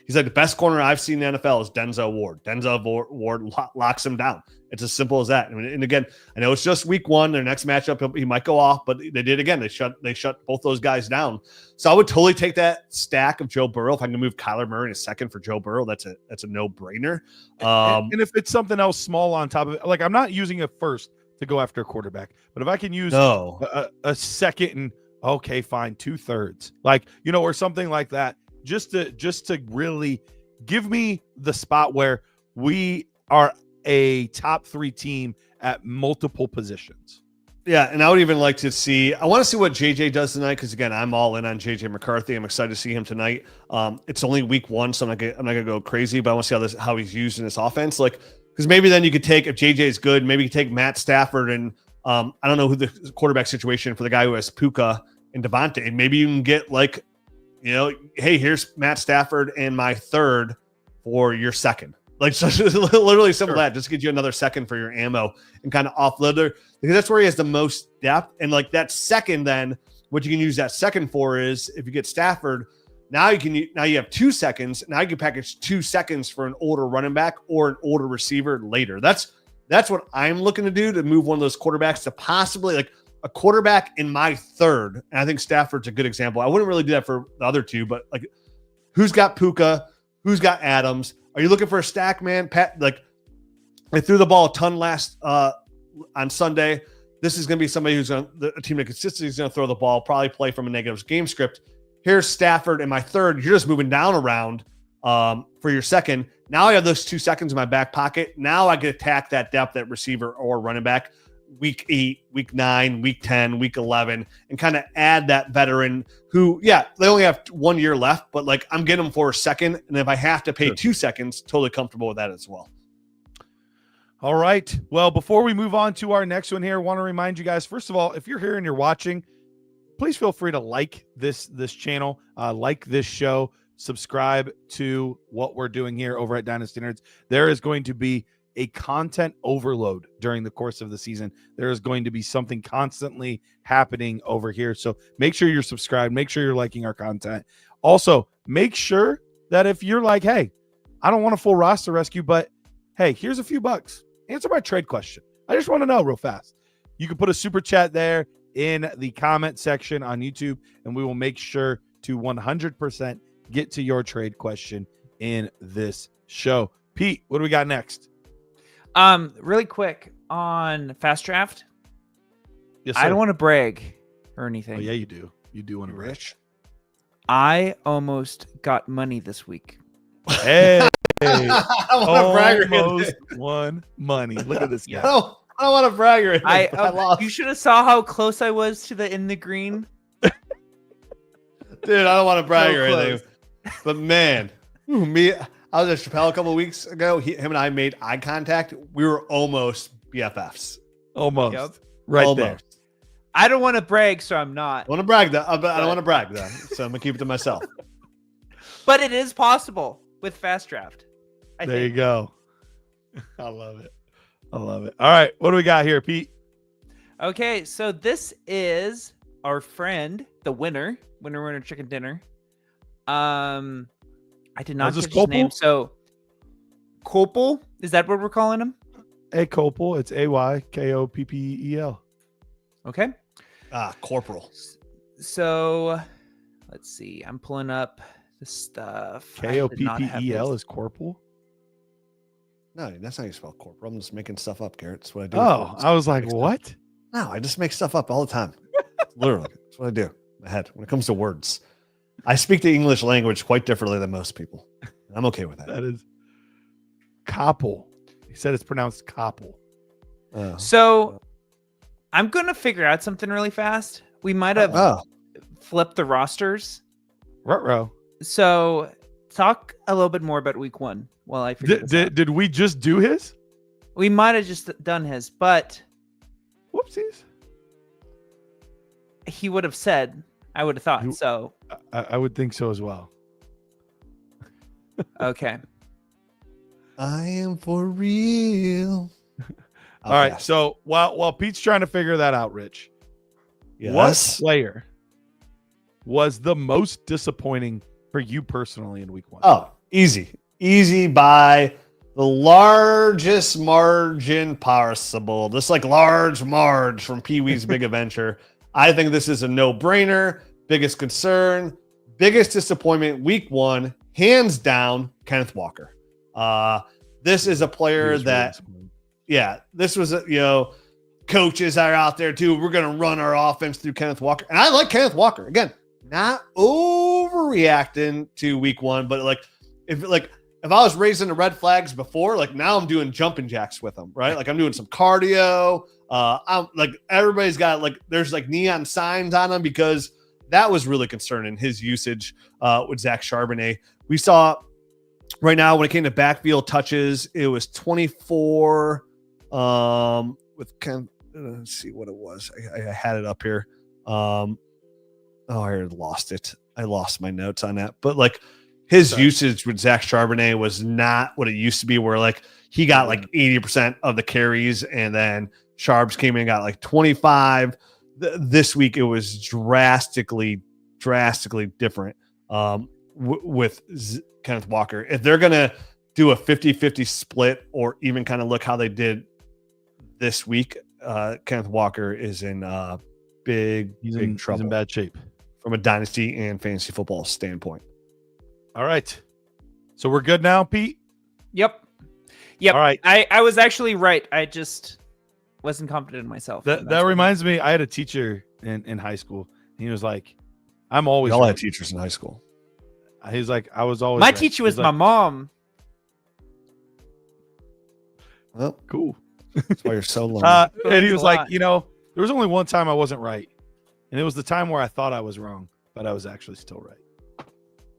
he's like the best corner I've seen in the NFL is Denzel Ward. Denzel Ward locks him down. It's as simple as that. And again, I know it's just week 1. Their next matchup, he might go off, but they did again. They shut both those guys down. So I would totally take that stack of Joe Burrow. If I can move Kyler Murray in a second for Joe Burrow, that's a no brainer. And if it's something else small on top of it, like I'm not using a first to go after a quarterback, but if I can use a second and okay, fine, 2/3, like or something like that, just to really give me the spot where we are a top 3 team at multiple positions. Yeah, and I would even like to see. I want to see what JJ does tonight because again, I'm all in on JJ McCarthy. I'm excited to see him tonight. It's only week 1, so I'm not gonna go crazy, but I want to see how he's used in this offense. Like, because maybe then you could take, if JJ is good, maybe you could take Matt Stafford and I don't know who the quarterback situation for the guy who has Puka and Devontae. Maybe you can get like, hey, here's Matt Stafford and my 3rd for your 2nd. Like, so literally simple that. Just get you another 2nd for your ammo and kind of offload there, because that's where he has the most depth. And like that 2nd, then what you can use that 2nd for is if you get Stafford, now you have 2 seconds. Now you can package 2 seconds for an older running back or an older receiver later. That's what I'm looking to do, to move one of those quarterbacks to possibly like a quarterback in my 3rd. And I think Stafford's a good example. I wouldn't really do that for the other 2, but like who's got Puka? Who's got Adams? Are you looking for a stack, man? Pat, like they threw the ball a ton last on Sunday. This is going to be somebody who's a team that consistently is going to throw the ball, probably play from a negative game script. Here's Stafford in my 3rd. You're just moving down around. For your second, now I have those 2 seconds in my back pocket. Now I can attack that depth at receiver or running back week 8, week 9, week 10, week 11, and kind of add that veteran who, they only have 1 year left, but like I'm getting them for a second. And if I have to pay 2 seconds, totally comfortable with that as well. All right. Well, before we move on to our next one here, I want to remind you guys, first of all, if you're here and you're watching, please feel free to like this channel, like this show, subscribe to what we're doing here over at Dynasty Nerds. There is going to be a content overload during the course of the season. There is going to be something constantly happening over here. So make sure you're subscribed. Make sure you're liking our content. Also, make sure that if you're like, hey, I don't want a full roster rescue, but hey, here's a few bucks. Answer my trade question. I just want to know real fast. You can put a super chat there in the comment section on YouTube, and we will make sure to 100% get to your trade question in this show. Pete, what do we got next? Really quick on Fast Draft. Yes, I don't want to brag or anything. Oh, yeah, you do. You do want to brag. Rich. I almost got money this week. Hey, I don't want to brag or almost anything. won money. Look at this guy. I don't want to brag or anything. I lost. You should have saw how close I was to the in the green. Dude, I don't want to brag So or close. anything. But man, I was at Chappelle a couple of weeks ago. Him and I made eye contact. We were almost BFFs. Almost. Yep. Right Almost. there. I don't want to brag, so I'm not. I want to brag though. I don't want to brag though. So I'm gonna keep it to myself. But it is possible with Fast Draft. I There you think. go. I love it. I love it. All right. What do we got here, Pete? Okay, so this is our friend, the winner chicken dinner. I did not Is this get his name. Copel? So Copel, is that what we're calling him? A Copel. It's AYKOPPEL. Okay. Corporal. So let's see. I'm pulling up the stuff. I did not have KOPPEL this. is Corporal. No, that's not how you spell corporal. I'm just making stuff up, Garrett. That's what I do. Oh, I was like, what? No, I just make stuff up all the time. Literally, that's what I do. In my head when it comes to words. I speak the English language quite differently than most people. I'm okay with that. That is Koppel. He said it's pronounced Koppel. So I'm gonna figure out something really fast. We might have flipped the rosters. Ruh-roh. So talk a little bit more about week 1 while I figure this out. Did we just do his? We might have just done his, but Whoopsies. he would have said, I would have thought. You- So I would think so as well. okay. I am for real. All right. So while Pete's trying to figure that out, Rich, what Yes. player was the most disappointing for you personally in week 1? Oh, easy by the largest margin possible. Just like Large Marge from Pee Wee's Big Adventure. I think this is a no-brainer. Biggest concern, biggest disappointment week 1, hands down, Kenneth Walker. This is a player that, this was, coaches are out there too. We're going to run our offense through Kenneth Walker. And I like Kenneth Walker. Again, not overreacting to week 1, but if I was raising the red flags before, now I'm doing jumping jacks with them, right? I'm doing some cardio. I'm everybody's got there's neon signs on them because that was really concerning, his usage with Zach Charbonnet. We saw right now when it came to backfield touches, it was 24 with let's see what it was. I had it up here. I lost it. I lost my notes on that. But his usage with Zach Charbonnet was not what it used to be, where he got 80% of the carries, and then Charbs came in and got 25. This week it was drastically different with Kenneth Walker. If they're gonna do a 50-50 split, or even kind of look how they did this week, Kenneth Walker is in big trouble. He's in bad shape from a dynasty and fantasy football standpoint. All right. So we're good now, Pete? Yep. All right. I was actually right. I just wasn't confident in myself. That reminds me, I had a teacher in high school. And he was like, I'm always We all right. had teachers in high school. He's like, I was always My right. teacher He's was my like, mom. Well, cool. that's why you're so lonely. And he Thanks was a like, lot. there was only one time I wasn't right, and it was the time where I thought I was wrong, but I was actually still right.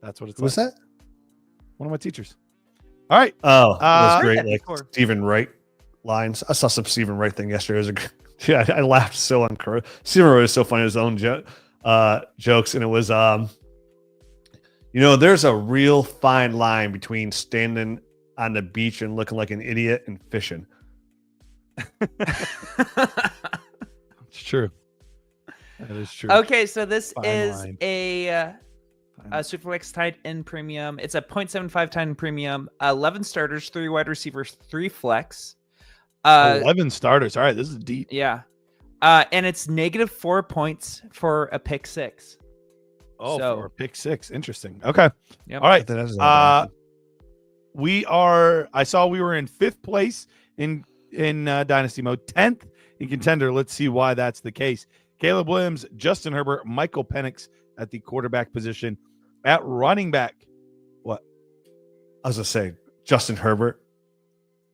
That's what it's What's like. that? One of my teachers. All right. Oh, that was Heard great. that Like before. Stephen Wright lines. I saw some Stephen Wright thing yesterday. It was yeah, I laughed so uncurrent. Stephen Wright is so funny. His own jokes, and it was there's a real fine line between standing on the beach and looking like an idiot and fishing. It's true. That is true. Okay, so this Fine is line. a Superflex tight end premium. It's a 0.75 tight end premium. 11 starters, 3 wide receivers, 3 flex. 11 starters. All right, this is deep. Yeah. And it's -4 points for a pick 6. Oh, So- for a pick 6. Interesting. Okay. Yep. All right. That is I saw we were in 5th place in Dynasty mode, 10th in Contender. Let's see why that's the case. Caleb Williams, Justin Herbert, Michael Penix at the quarterback position. At running back, what? I was gonna say Justin Herbert.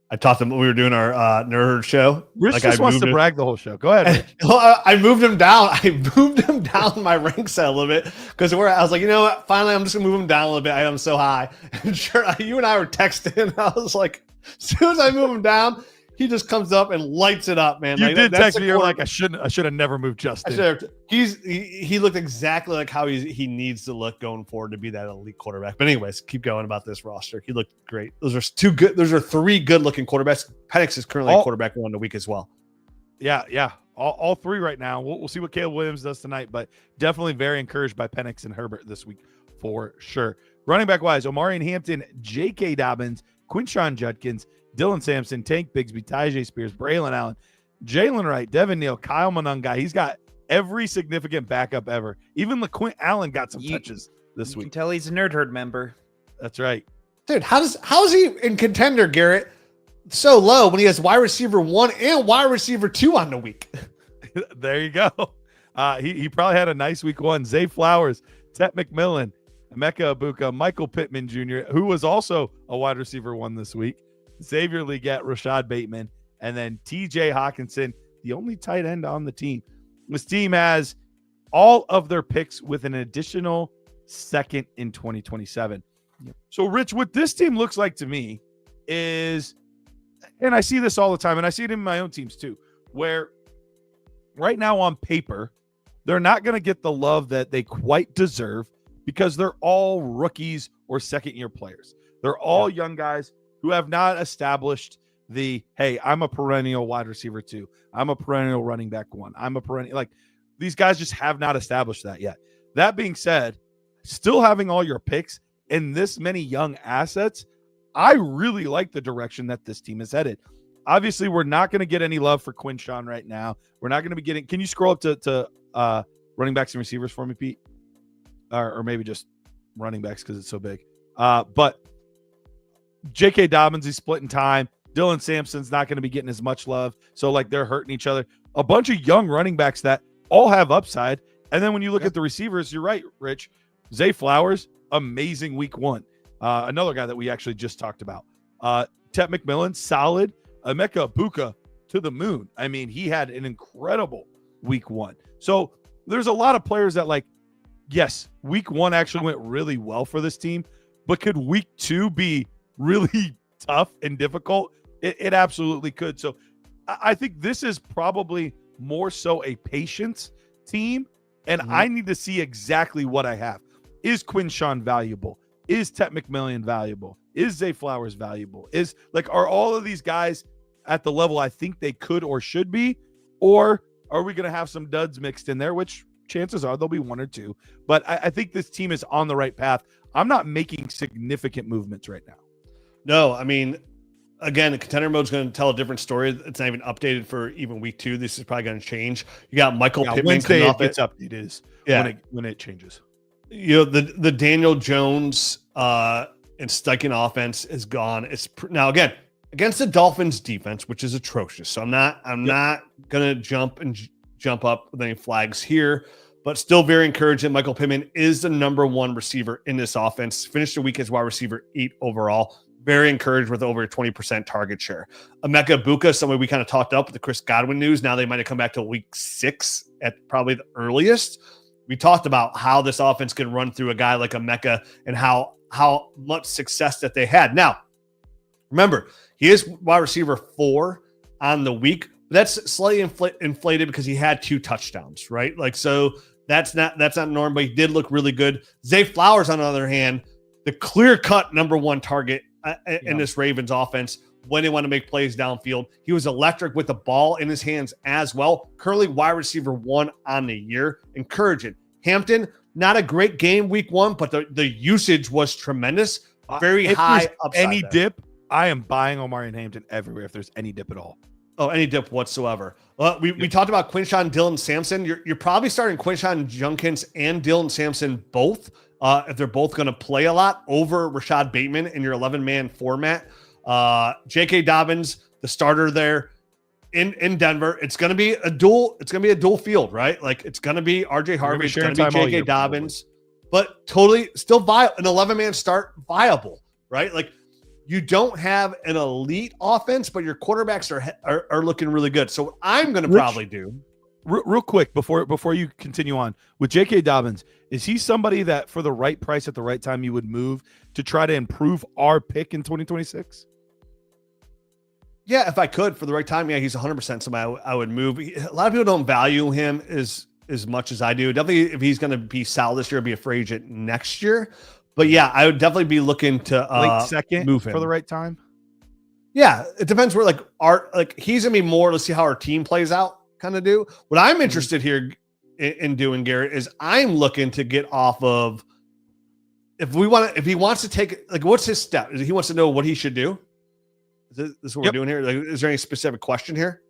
I taught them when we were doing our nerd show. Rich just wants to brag the whole show. Go ahead, Rich. I moved him down. I moved him down my ranks a little bit because I was like, you know what? Finally, I'm just gonna move him down a little bit. I am so high. And sure, you and I were texting. I was like, as soon as I move him down, he just comes up and lights it up, man. You Like, did that's text the me. You're quarter- like, I should have never moved I Justin. should have. He looked exactly like how he needs to look going forward to be that elite quarterback. But anyways, keep going about this roster. He looked great. Those are 3 good looking quarterbacks. Penix is currently quarterback 1 a week as well. Yeah. All 3 right now. We'll see what Caleb Williams does tonight, but definitely very encouraged by Penix and Herbert this week for sure. Running back wise, Omarion Hampton, J.K. Dobbins, Quinshon Judkins, Dylan Sampson, Tank Bigsby, Tyjae Spears, Braylon Allen, Jalen Wright, Devin Neal, Kyle Monunga. He's got every significant backup ever. Even LaQuint Allen got some touches this You can week. tell he's a Nerd Herd member. That's right. Dude, how is he in Contender, Garrett, so low when he has wide receiver 1 and wide receiver 2 on the week? There you go. He probably had a nice week 1. Zay Flowers, Tet McMillan, Emeka Ibuka, Michael Pittman Jr., who was also a wide receiver 1 this week. Xavier Legette, Rashad Bateman, and then TJ Hawkinson, the only tight end on the team. This team has all of their picks with an additional second in 2027. So, Rich, what this team looks like to me is, and I see this all the time, and I see it in my own teams too, where right now on paper, they're not going to get the love that they quite deserve because they're all rookies or second-year players. They're all young guys who have not established hey, I'm a perennial wide receiver 2. I'm a perennial running back 1. I'm a perennial, these guys just have not established that yet. That being said, still having all your picks and this many young assets, I really like the direction that this team is headed. Obviously, we're not going to get any love for Quinshon right now. We're not going to be getting, can you scroll up to running backs and receivers for me, Pete? Or maybe just running backs because it's so big. But J.K. Dobbins, he's splitting time. Dylan Sampson's not going to be getting as much love. So, they're hurting each other. A bunch of young running backs that all have upside. And then when you look at the receivers, you're right, Rich. Zay Flowers, amazing week 1. Another guy that we actually just talked about. Tet McMillan, solid. Emeka Ibuka to the moon. I mean, he had an incredible week 1. So there's a lot of players that yes, week 1 actually went really well for this team, but could week 2 be really tough and difficult? It absolutely could. So I think this is probably more so a patience team, and I need to see exactly what I have. Is Quinshon valuable? Is Tet McMillan valuable? Is Zay Flowers valuable? Are all of these guys at the level I think they could or should be? Or are we going to have some duds mixed in there, which chances are there'll be 1 or 2. But I think this team is on the right path. I'm not making significant movements right now. No, I mean, again, the Contender mode is going to tell a different story. It's not even updated for even week 2. This is probably going to change. You got Michael Pittman Wednesday coming it off gets updated when it changes. The Daniel Jones and Steichen offense is gone. It's now again against the Dolphins defense, which is atrocious. So I'm not gonna jump up with any flags here, but still very encouraging. Michael Pittman is the number 1 receiver in this offense. Finished the week as wide receiver 8 overall. Very encouraged with over a 20% target share. Emeka Egbuka, somebody we kind of talked up with the Chris Godwin news. Now they might have come back to week 6 at probably the earliest. We talked about how this offense can run through a guy like Emeka and how much success that they had. Now, remember, he is wide receiver 4 on the week. That's slightly inflated because he had 2 touchdowns, right? Like, so that's not normal, but he did look really good. Zay Flowers, on the other hand, the clear-cut number 1 target in this Ravens offense when they want to make plays downfield. He was electric with the ball in his hands as well. Currently wide receiver 1 on the year. Encouraging. Hampton, not a great game week 1, but the usage was tremendous. Very high upside. Any dip, I am buying Omarion Hampton everywhere if there's any dip at all. Oh, any dip whatsoever. We talked about Quinshawn, Dylan Sampson. You're probably starting Quinshawn Judkins and Dylan Sampson both, if they're both going to play a lot, over Rashad Bateman in your 11-man format. J.K. Dobbins, the starter there in Denver. It's going to be a dual. It's going to be a dual field, right? Like, it's going to be R.J. Harvey. It's going to be J.K. Dobbins, but totally still an 11-man start viable, right? Like, you don't have an elite offense, but your quarterbacks are looking really good. So what I'm going to probably do, real quick before you continue on with J.K. Dobbins, is he somebody that for the right price at the right time you would move to try to improve our pick in 2026? Yeah, if I could for the right time, yeah, he's 100% somebody I would move. A lot of people don't value him as much as I do. Definitely, if he's going to be solid this year, be a free agent next year. But yeah, I would definitely be looking to late second move him for the right time. Yeah, it depends where he's gonna be more. Let's see how our team plays out. Kind of do what I'm interested here in doing, Garrett, is I'm looking to get off of if he wants to take, like, what's his step? He wants to know what he should do. Is this what we're doing here? Like, is there any specific question here?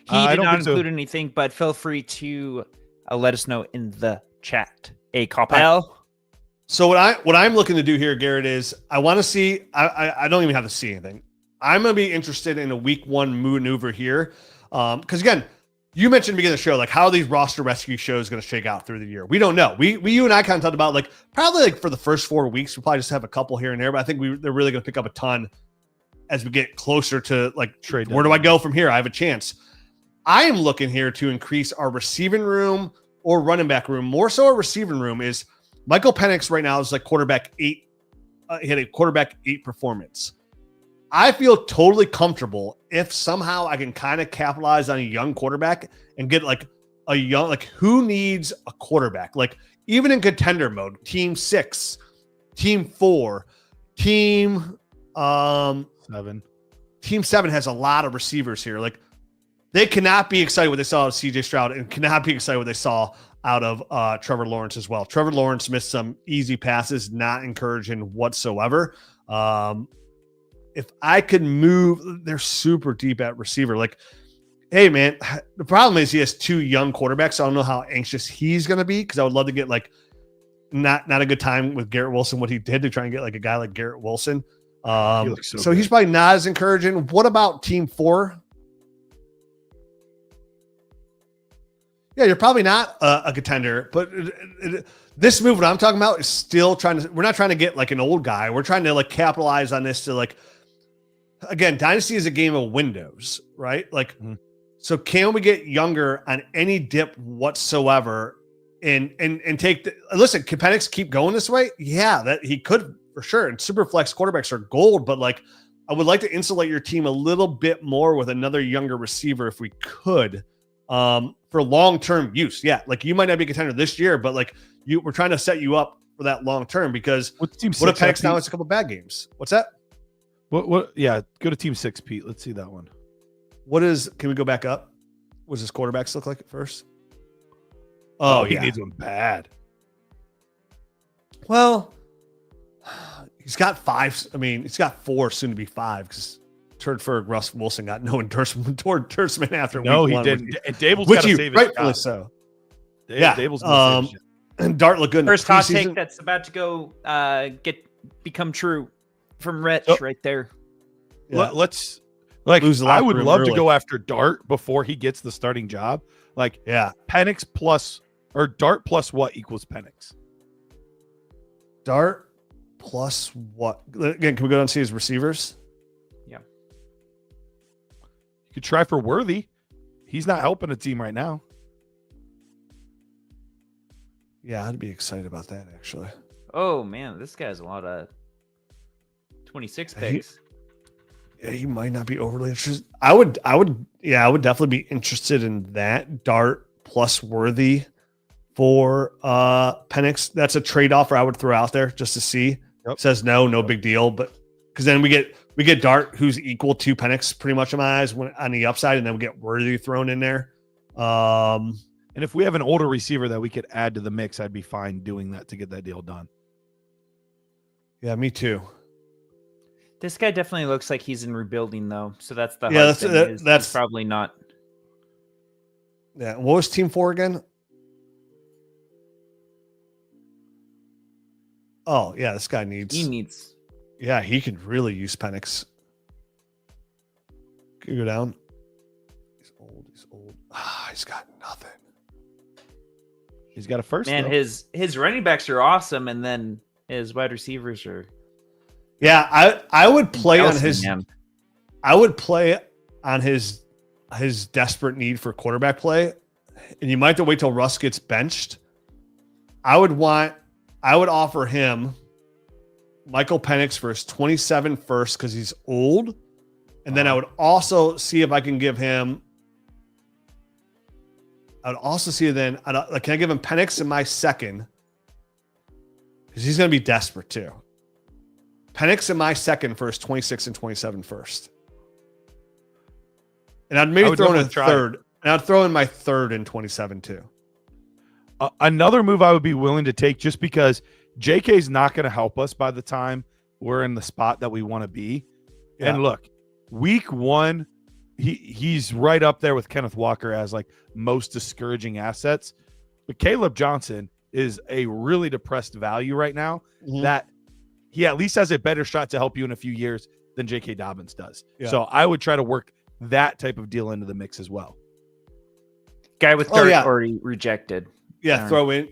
He did not include anything, but feel free to let us know in the chat. Capel. So what I'm looking to do here, Garrett, is I want to see. I don't even have to see anything. I'm going to be interested in a week 1 maneuver here, because again, you mentioned at the beginning of the show, like, how are these roster rescue shows going to shake out through the year? We don't know. You and I kind of talked about, like, probably like for the first 4 weeks, we'll probably just have a couple here and there, but I think they're really going to pick up a ton as we get closer to, like, trade. Where do I go from here? I have a chance. I am looking here to increase our receiving room or running back room. More so, our receiving room is Michael Penix right now is like quarterback 8. He had a quarterback 8 performance. I feel totally comfortable if somehow I can kind of capitalize on a young quarterback and get like a young, like, who needs a quarterback? Like, even in contender mode, team 6, team 4, team 7. Team 7 has a lot of receivers here. Like, they cannot be excited what they saw of CJ Stroud and cannot be excited what they saw out of Trevor Lawrence as well. Trevor Lawrence missed some easy passes, not encouraging whatsoever. If I could move, they're super deep at receiver. Like, hey, man, the problem is he has 2 young quarterbacks. So I don't know how anxious he's going to be, because I would love to get, like, not a good time with Garrett Wilson, what he did to try and get, like, a guy like Garrett Wilson. So he's probably not as encouraging. What about team 4? Yeah, you're probably not a contender, but this move, what I'm talking about, is still we're not trying to get, like, an old guy. We're trying to, like, capitalize on this to, like, again, Dynasty is a game of windows, right? Like, so can we get younger on any dip whatsoever and take listen, can Penix keep going this way? Yeah, that he could for sure. And super flex quarterbacks are gold, but, like, I would like to insulate your team a little bit more with another younger receiver if we could. For long-term use. Yeah. Like, you might not be a contender this year, but, like, we're trying to set you up for that long-term, because what if Penix now has a couple bad games? What's that? What? Yeah. Go to team 6, Pete. Let's see that one. Can we go back up? What does his quarterbacks look like at first? He needs one bad. Well, he's got 5. I mean, he's got 4, soon to be 5, because Turd Russ Wilson got no endorsement after no, week he 1. didn't. And Dable's got to save his rightfully so. Yeah, Dable's gonna save his shit. And Dart looked good. First hot take that's about to go become true from Rich right there. Yeah. Let's, like, I would love to go after Dart before he gets the starting job. Like, yeah, Penix plus Or Dart plus what equals Penix? Dart plus what? Again, can we go down and see his receivers? You could try for Worthy. He's not helping a team right now. Yeah, I'd be excited about that actually. Oh man, this guy has a lot of 26 He- picks. Yeah, he might not be overly interested. I would definitely be interested in that Dart plus Worthy for Penix. That's a trade offer I would throw out there just to see. Yep. Says no big deal, but because then we get Dart who's equal to Penix pretty much in my eyes on the upside, and then we get Worthy thrown in there. And if we have an older receiver that we could add to the mix, I'd be fine doing that to get that deal done. Yeah, me too. This guy definitely looks like he's in rebuilding though, so that's the Yeah, hard thing is that's he's probably not. Yeah, what was team 4 again? Oh yeah, this guy needs. He needs. Yeah, he could really use Penix. Can you go down? He's old. He's got nothing. He's got a first. Man, though. his running backs are awesome, and then his wide receivers are. Yeah, I would play on Nelson, his. man. I would play on his desperate need for quarterback play, and you might have to wait till Russ gets benched. I would offer him Michael Penix for his 27 first because he's old, and then I would also see if I can give him. I would also see then. Can I give him Penix in my second? Because he's going to be desperate too. Penix in my second for his 26 and 27 first. And I'd maybe throw in a third. And I'd throw in my third in 27 too. Another move I would be willing to take just because JK is not going to help us by the time we're in the spot that we want to be. Yeah. And look, week 1, he's right up there with Kenneth Walker as like most discouraging assets. But Caleb Johnson is a really depressed value right now that he at least has a better shot to help you in a few years than J.K. Dobbins does. Yeah. So I would try to work that type of deal into the mix as well. Guy with Dart already rejected. Yeah, Darn. throw in.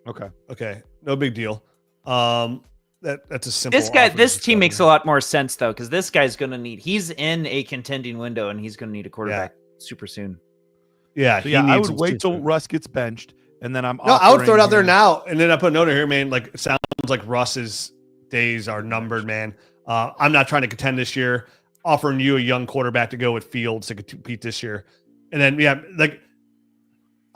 Okay. No big deal. That's a simple. This team makes a lot more sense though, because this guy's going to need. He's in a contending window, and he's going to need a quarterback super soon. Yeah, So I would wait till Russ gets benched, and then I'm. No, I would throw it out there offering now, and then I put a note in here, man. Like it sounds like Russ's days are numbered, man. I'm not trying to contend this year. Offering you a young quarterback to go with Fields to compete this year, and then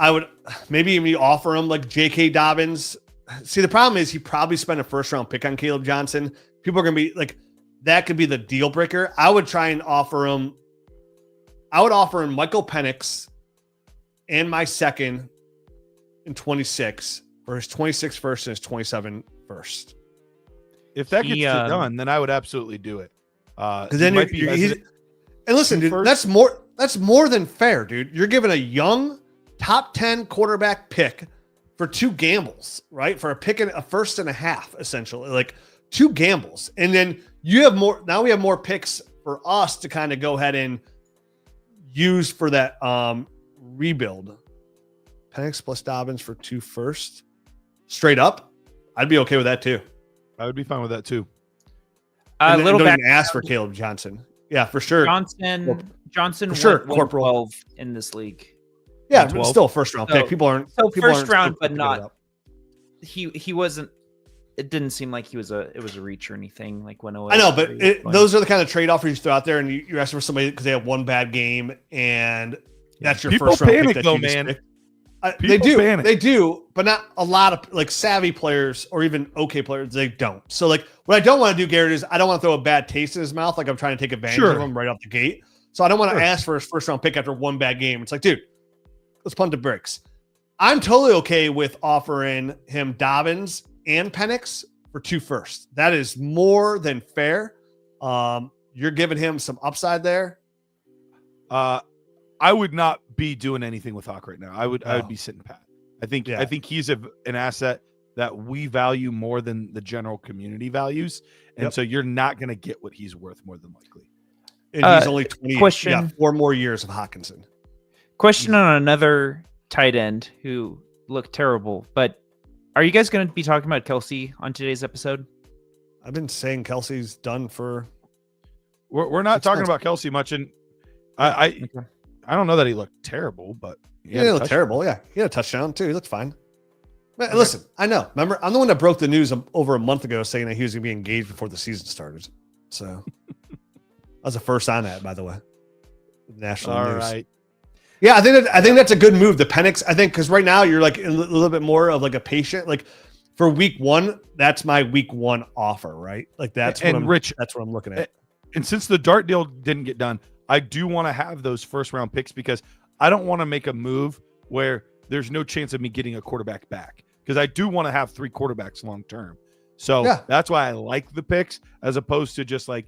I would maybe even offer him like J.K. Dobbins. See, the problem is he probably spent a first round pick on Caleb Johnson. People are gonna be like, that could be the deal breaker. I would try and offer him. I would offer him Michael Penix and my second in 26 for his 26 first and his 27 first. If that gets done, then I would absolutely do it. Because then and listen, dude, that's more than fair, dude. You're giving a young top 10 quarterback pick for 2 gambles, right? For a pick and a first and a half, essentially, like 2 gambles. And then you have more. Now we have more picks for us to kind of go ahead and use for that rebuild. Penix plus Dobbins for 2 first, straight up. I'd be okay with that too. I would be fine with that too. A little don't back. even ask for Caleb Johnson. Yeah, for sure. Johnson, for sure. went Corporal 12 in this league. Yeah, but still first round pick. People aren't first round, but picking it not. up. He wasn't. It didn't seem like it was a reach or anything. Like when it was. I know, but those are the kind of trade offers you throw out there, and you're asking for somebody because they have one bad game, and that's your People first round panic pick. though, man. They do, panic. they do, but not a lot of like savvy players or even okay players. They don't. So like, what I don't want to do, Garrett, is I don't want to throw a bad taste in his mouth. Like I'm trying to take advantage of him right off the gate. So I don't want to ask for his first round pick after one bad game. It's like, dude, let's punt the bricks. I'm totally okay with offering him Dobbins and Penix for 2 firsts. That is more than fair. You're giving him some upside there. I would not be doing anything with Hawk right now. I would be sitting pat. I think he's an asset that we value more than the general community values, and so you're not going to get what he's worth more than likely. And he's only 20. Question. 4 more years of Hawkinson. Question on another tight end who looked terrible. But are you guys going to be talking about Kelsey on today's episode? I've been saying Kelsey's done for. We're not Six talking months. about Kelsey much, and I don't know that he looked terrible, but He didn't look terrible. Yeah, he had a touchdown too. He looked fine. Man, listen, I know. Remember, I'm the one that broke the news over a month ago saying that he was going to be engaged before the season started. So I was the first on that, by the way. National All news. right. Yeah, I think that's a good move. The Penix, I think, because right now you're like a little bit more of like a patient. Like for week one, that's my week one offer, right? Like that's what Rich, that's what I'm looking at. And since the Dart deal didn't get done, I do want to have those first round picks because I don't want to make a move where there's no chance of me getting a quarterback back, because I do want to have 3 quarterbacks long term. So that's why I like the picks, as opposed to just like,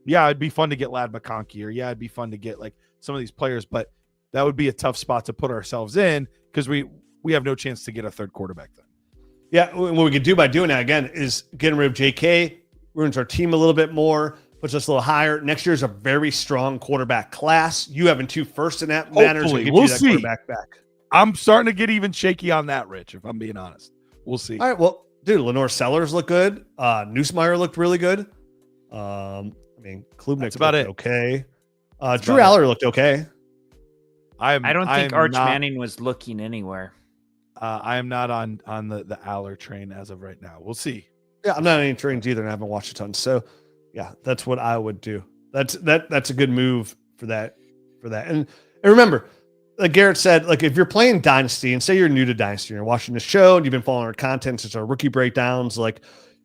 yeah, it'd be fun to get Lad McConkey, or yeah, it'd be fun to get like some of these players, but that would be a tough spot to put ourselves in because we have no chance to get a third quarterback then. Yeah, what we could do by doing that again is getting rid of JK, ruins our team a little bit more, puts us a little higher. Next year is a very strong quarterback class. You having 2 firsts in that matters. Hopefully, Get we'll you that see. quarterback back. I'm starting to get even shaky on that, Rich, if I'm being honest. We'll see. All right, well, dude, Lenore Sellers looked good. Neusmeyer looked really good. I mean, Klubnik That's about looked it. okay. That's Drew about Aller looked okay. I don't think Arch not, Manning was looking anywhere. I am not on the Aller train as of right now. We'll see. Yeah, I'm not on any trains either, and I haven't watched a ton. So, yeah, that's what I would do. That's a good move for that. And remember, like Garrett said, like if you're playing Dynasty and say you're new to Dynasty and you're watching the show and you've been following our content since our rookie breakdowns, like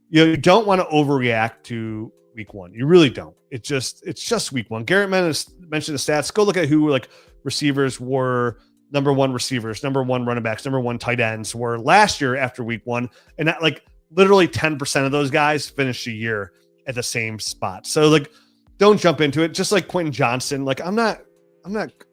you don't want to overreact to week one. You really don't. It's just week one. Garrett mentioned the stats. Go look at who like receivers were number 1 receivers, number 1 running backs, number 1 tight ends were last year after week one. And that like literally 10% of those guys finished the year at the same spot. So like, don't jump into it. Just like Quentin Johnston. Like I'm not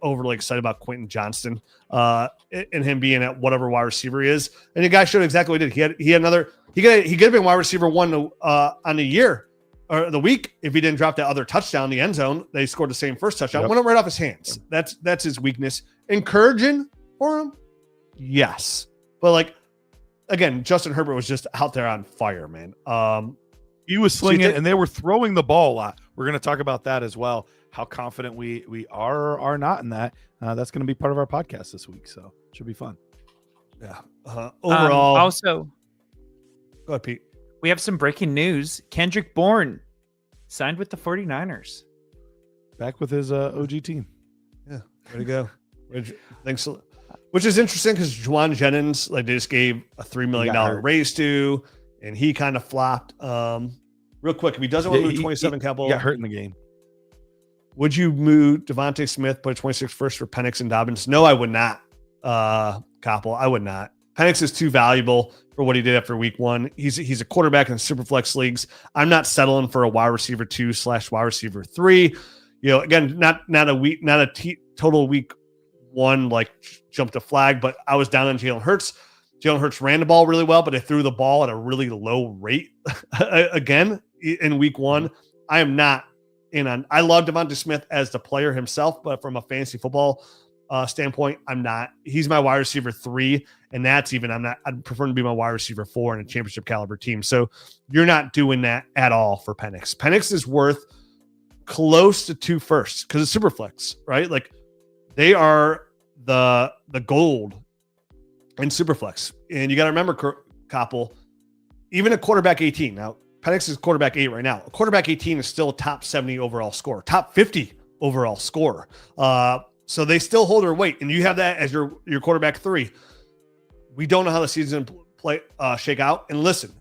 overly excited about Quentin Johnston and him being at whatever wide receiver he is. And the guy showed exactly what he did. He had another, he could have been wide receiver 1 on the year or the week if he didn't drop that other touchdown in the end zone. They scored the same first touchdown. Went right off his hands. That's his weakness. Encouraging for him, yes. But like again, Justin Herbert was just out there on fire, man. He was slinging, and they were throwing the ball a lot. We're going to talk about that as well. How confident we are or are not in that. That's going to be part of our podcast this week, so it should be fun. Yeah. Overall, also, go ahead, Pete. We have some breaking news. Kendrick Bourne signed with the 49ers. Back with his OG team. Yeah, way to go. Thanks. Which is interesting because Juwan Jennings, like they just gave a $3 million raise to, and he kind of flopped. Real quick, if he doesn't want to move 27 capital, he got hurt in the game. Would you move Devontae Smith, put a 26 first for Penix and Dobbins? No, I would not. Koppel, I would not. Penix is too valuable for what he did after week one. He's a quarterback in super flex leagues. I'm not settling for a wide receiver 2/wide receiver 3. You know, again, not a total week one like jumped a flag, but I was down on Jalen Hurts. Jalen Hurts ran the ball really well, but they threw the ball at a really low rate again in week one. I am not in on. I love Devontae Smith as the player himself, but from a fantasy football standpoint, I'm not. He's my wide receiver 3, and that's even. I'd prefer to be my wide receiver 4 in a championship caliber team. So you're not doing that at all for Penix. Penix is worth close to 2 firsts because it's super flex, right? Like they are the gold in Superflex. And you got to remember, Koppel, even a quarterback 18. Now, Penix is quarterback 8 right now. A quarterback 18 is still a top 70 overall score, top 50 overall score. So they still hold their weight. And you have that as your quarterback 3. We don't know how the season shake out. And listen,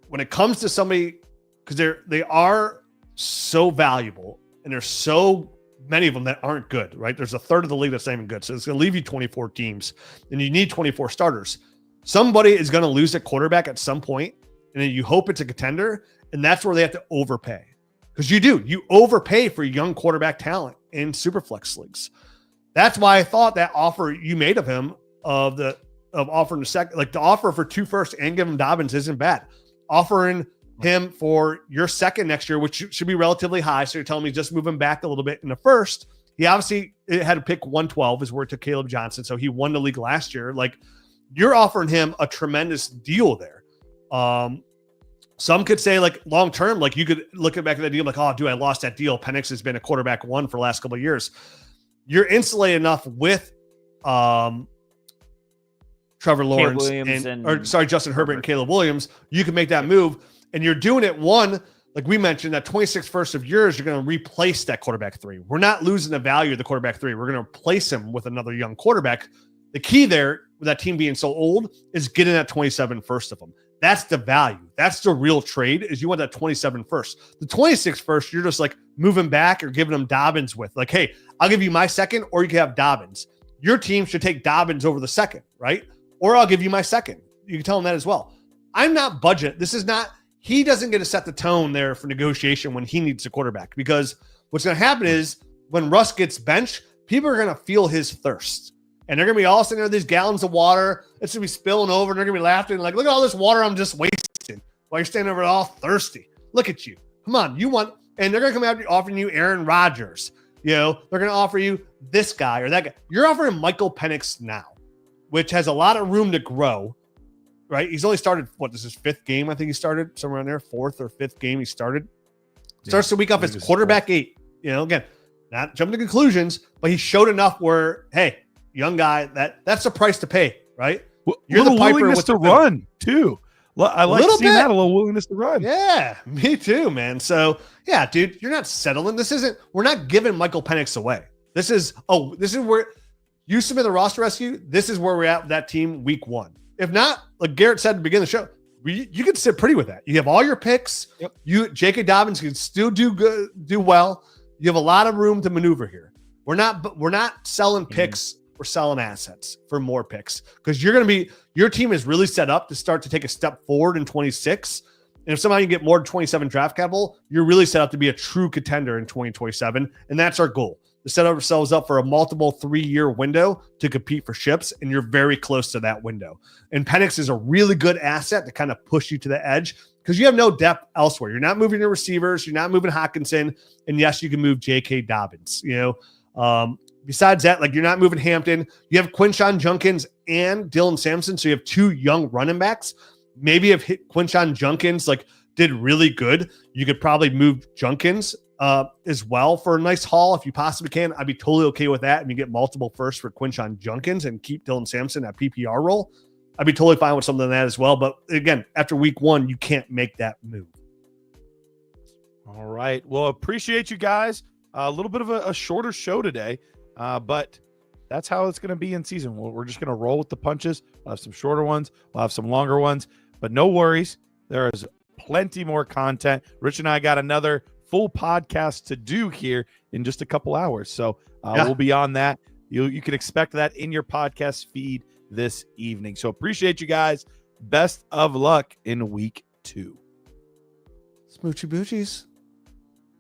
when it comes to somebody, because they are so valuable and there's so many of them that aren't good, right? There's a third of the league that's not even good. So it's going to leave you 24 teams and you need 24 starters. Somebody is going to lose a quarterback at some point, and then you hope it's a contender. And that's where they have to overpay, because you overpay for young quarterback talent in Superflex leagues. That's why I thought that offer you made of him of offering the second, like the offer for 2 firsts and give him Dobbins isn't bad. Offering him for your second next year, which should be relatively high. So you're telling me just move him back a little bit in the first He obviously had to pick 112 is where it took Caleb Johnson. So he won the league last year. Like, you're offering him a tremendous deal there. Some could say, like, long term, like, you could look back at that deal like, oh, dude, I lost that deal. Penix has been a quarterback one for the last couple of years. You're insulated enough with Trevor Lawrence Justin Herbert and Caleb Williams. You can make that move, and you're doing it one, like we mentioned, that 26th first of yours, you're going to replace that quarterback 3. We're not losing the value of the quarterback 3. We're going to replace him with another young quarterback. The key there, with that team being so old, is getting that 27 first of them. That's the value. That's the real trade, is you want that 27 first. The 26 first, you're just like moving back or giving them Dobbins with. Like, hey, I'll give you my second, or you can have Dobbins. Your team should take Dobbins over the second, right? Or I'll give you my second. You can tell them that as well. I'm not budget. This is not, he doesn't get to set the tone there for negotiation when he needs a quarterback, because what's going to happen is when Russ gets benched, people are going to feel his thirst. And they're going to be all sitting there with these gallons of water. It's going to be spilling over, and they're going to be laughing like, look at all this water I'm just wasting while you're standing over there all thirsty. Look at you. Come on. You want, and they're going to come out offering you Aaron Rodgers. You know, they're going to offer you this guy or that guy. You're offering Michael Penix now, which has a lot of room to grow, right? He's only started, this is his 5th game. I think he started somewhere on there, 4th or 5th game he started. Starts the week off as quarterback 8. You know, again, not jumping to conclusions, but he showed enough where, hey, young guy, that's the price to pay, right? You're the willingness to run too. I like seeing that, a little willingness to run. Yeah, me too, man. So yeah, dude, you're not settling. We're not giving Michael Penix away. This is where you submit the roster rescue. This is where we're at with that team week 1. If not, like Garrett said at the beginning of the show, you can sit pretty with that. You have all your picks. Yep. J.K. Dobbins can still do well. You have a lot of room to maneuver here. We're not selling picks. We're selling assets for more picks, because your team is really set up to start to take a step forward in 26. And if somehow you get more than 27 draft capital, you're really set up to be a true contender in 2027. And that's our goal, to set ourselves up for a multiple 3-year window to compete for ships. And you're very close to that window. And Penix is a really good asset to kind of push you to the edge, because you have no depth elsewhere. You're not moving your receivers. You're not moving Hockenson. And yes, you can move J.K. Dobbins, besides that, like, you're not moving Hampton. You have Quinshon Judkins and Dylan Sampson. So you have 2 young running backs. Maybe if Quinshon Judkins did really good, you could probably move Judkins as well for a nice haul if you possibly can. I'd be totally okay with that. And you get multiple firsts for Quinshon Judkins and keep Dylan Sampson at PPR role. I'd be totally fine with something like that as well. But again, after week 1, you can't make that move. All right. Well, appreciate you guys. A little bit of a shorter show today. But that's how it's going to be in season. We're just going to roll with the punches. We'll have some shorter ones. We'll have some longer ones. But no worries. There is plenty more content. Rich and I got another full podcast to do here in just a couple hours. So we'll be on that. You can expect that in your podcast feed this evening. So appreciate you guys. Best of luck in week 2. Smoochy boochies.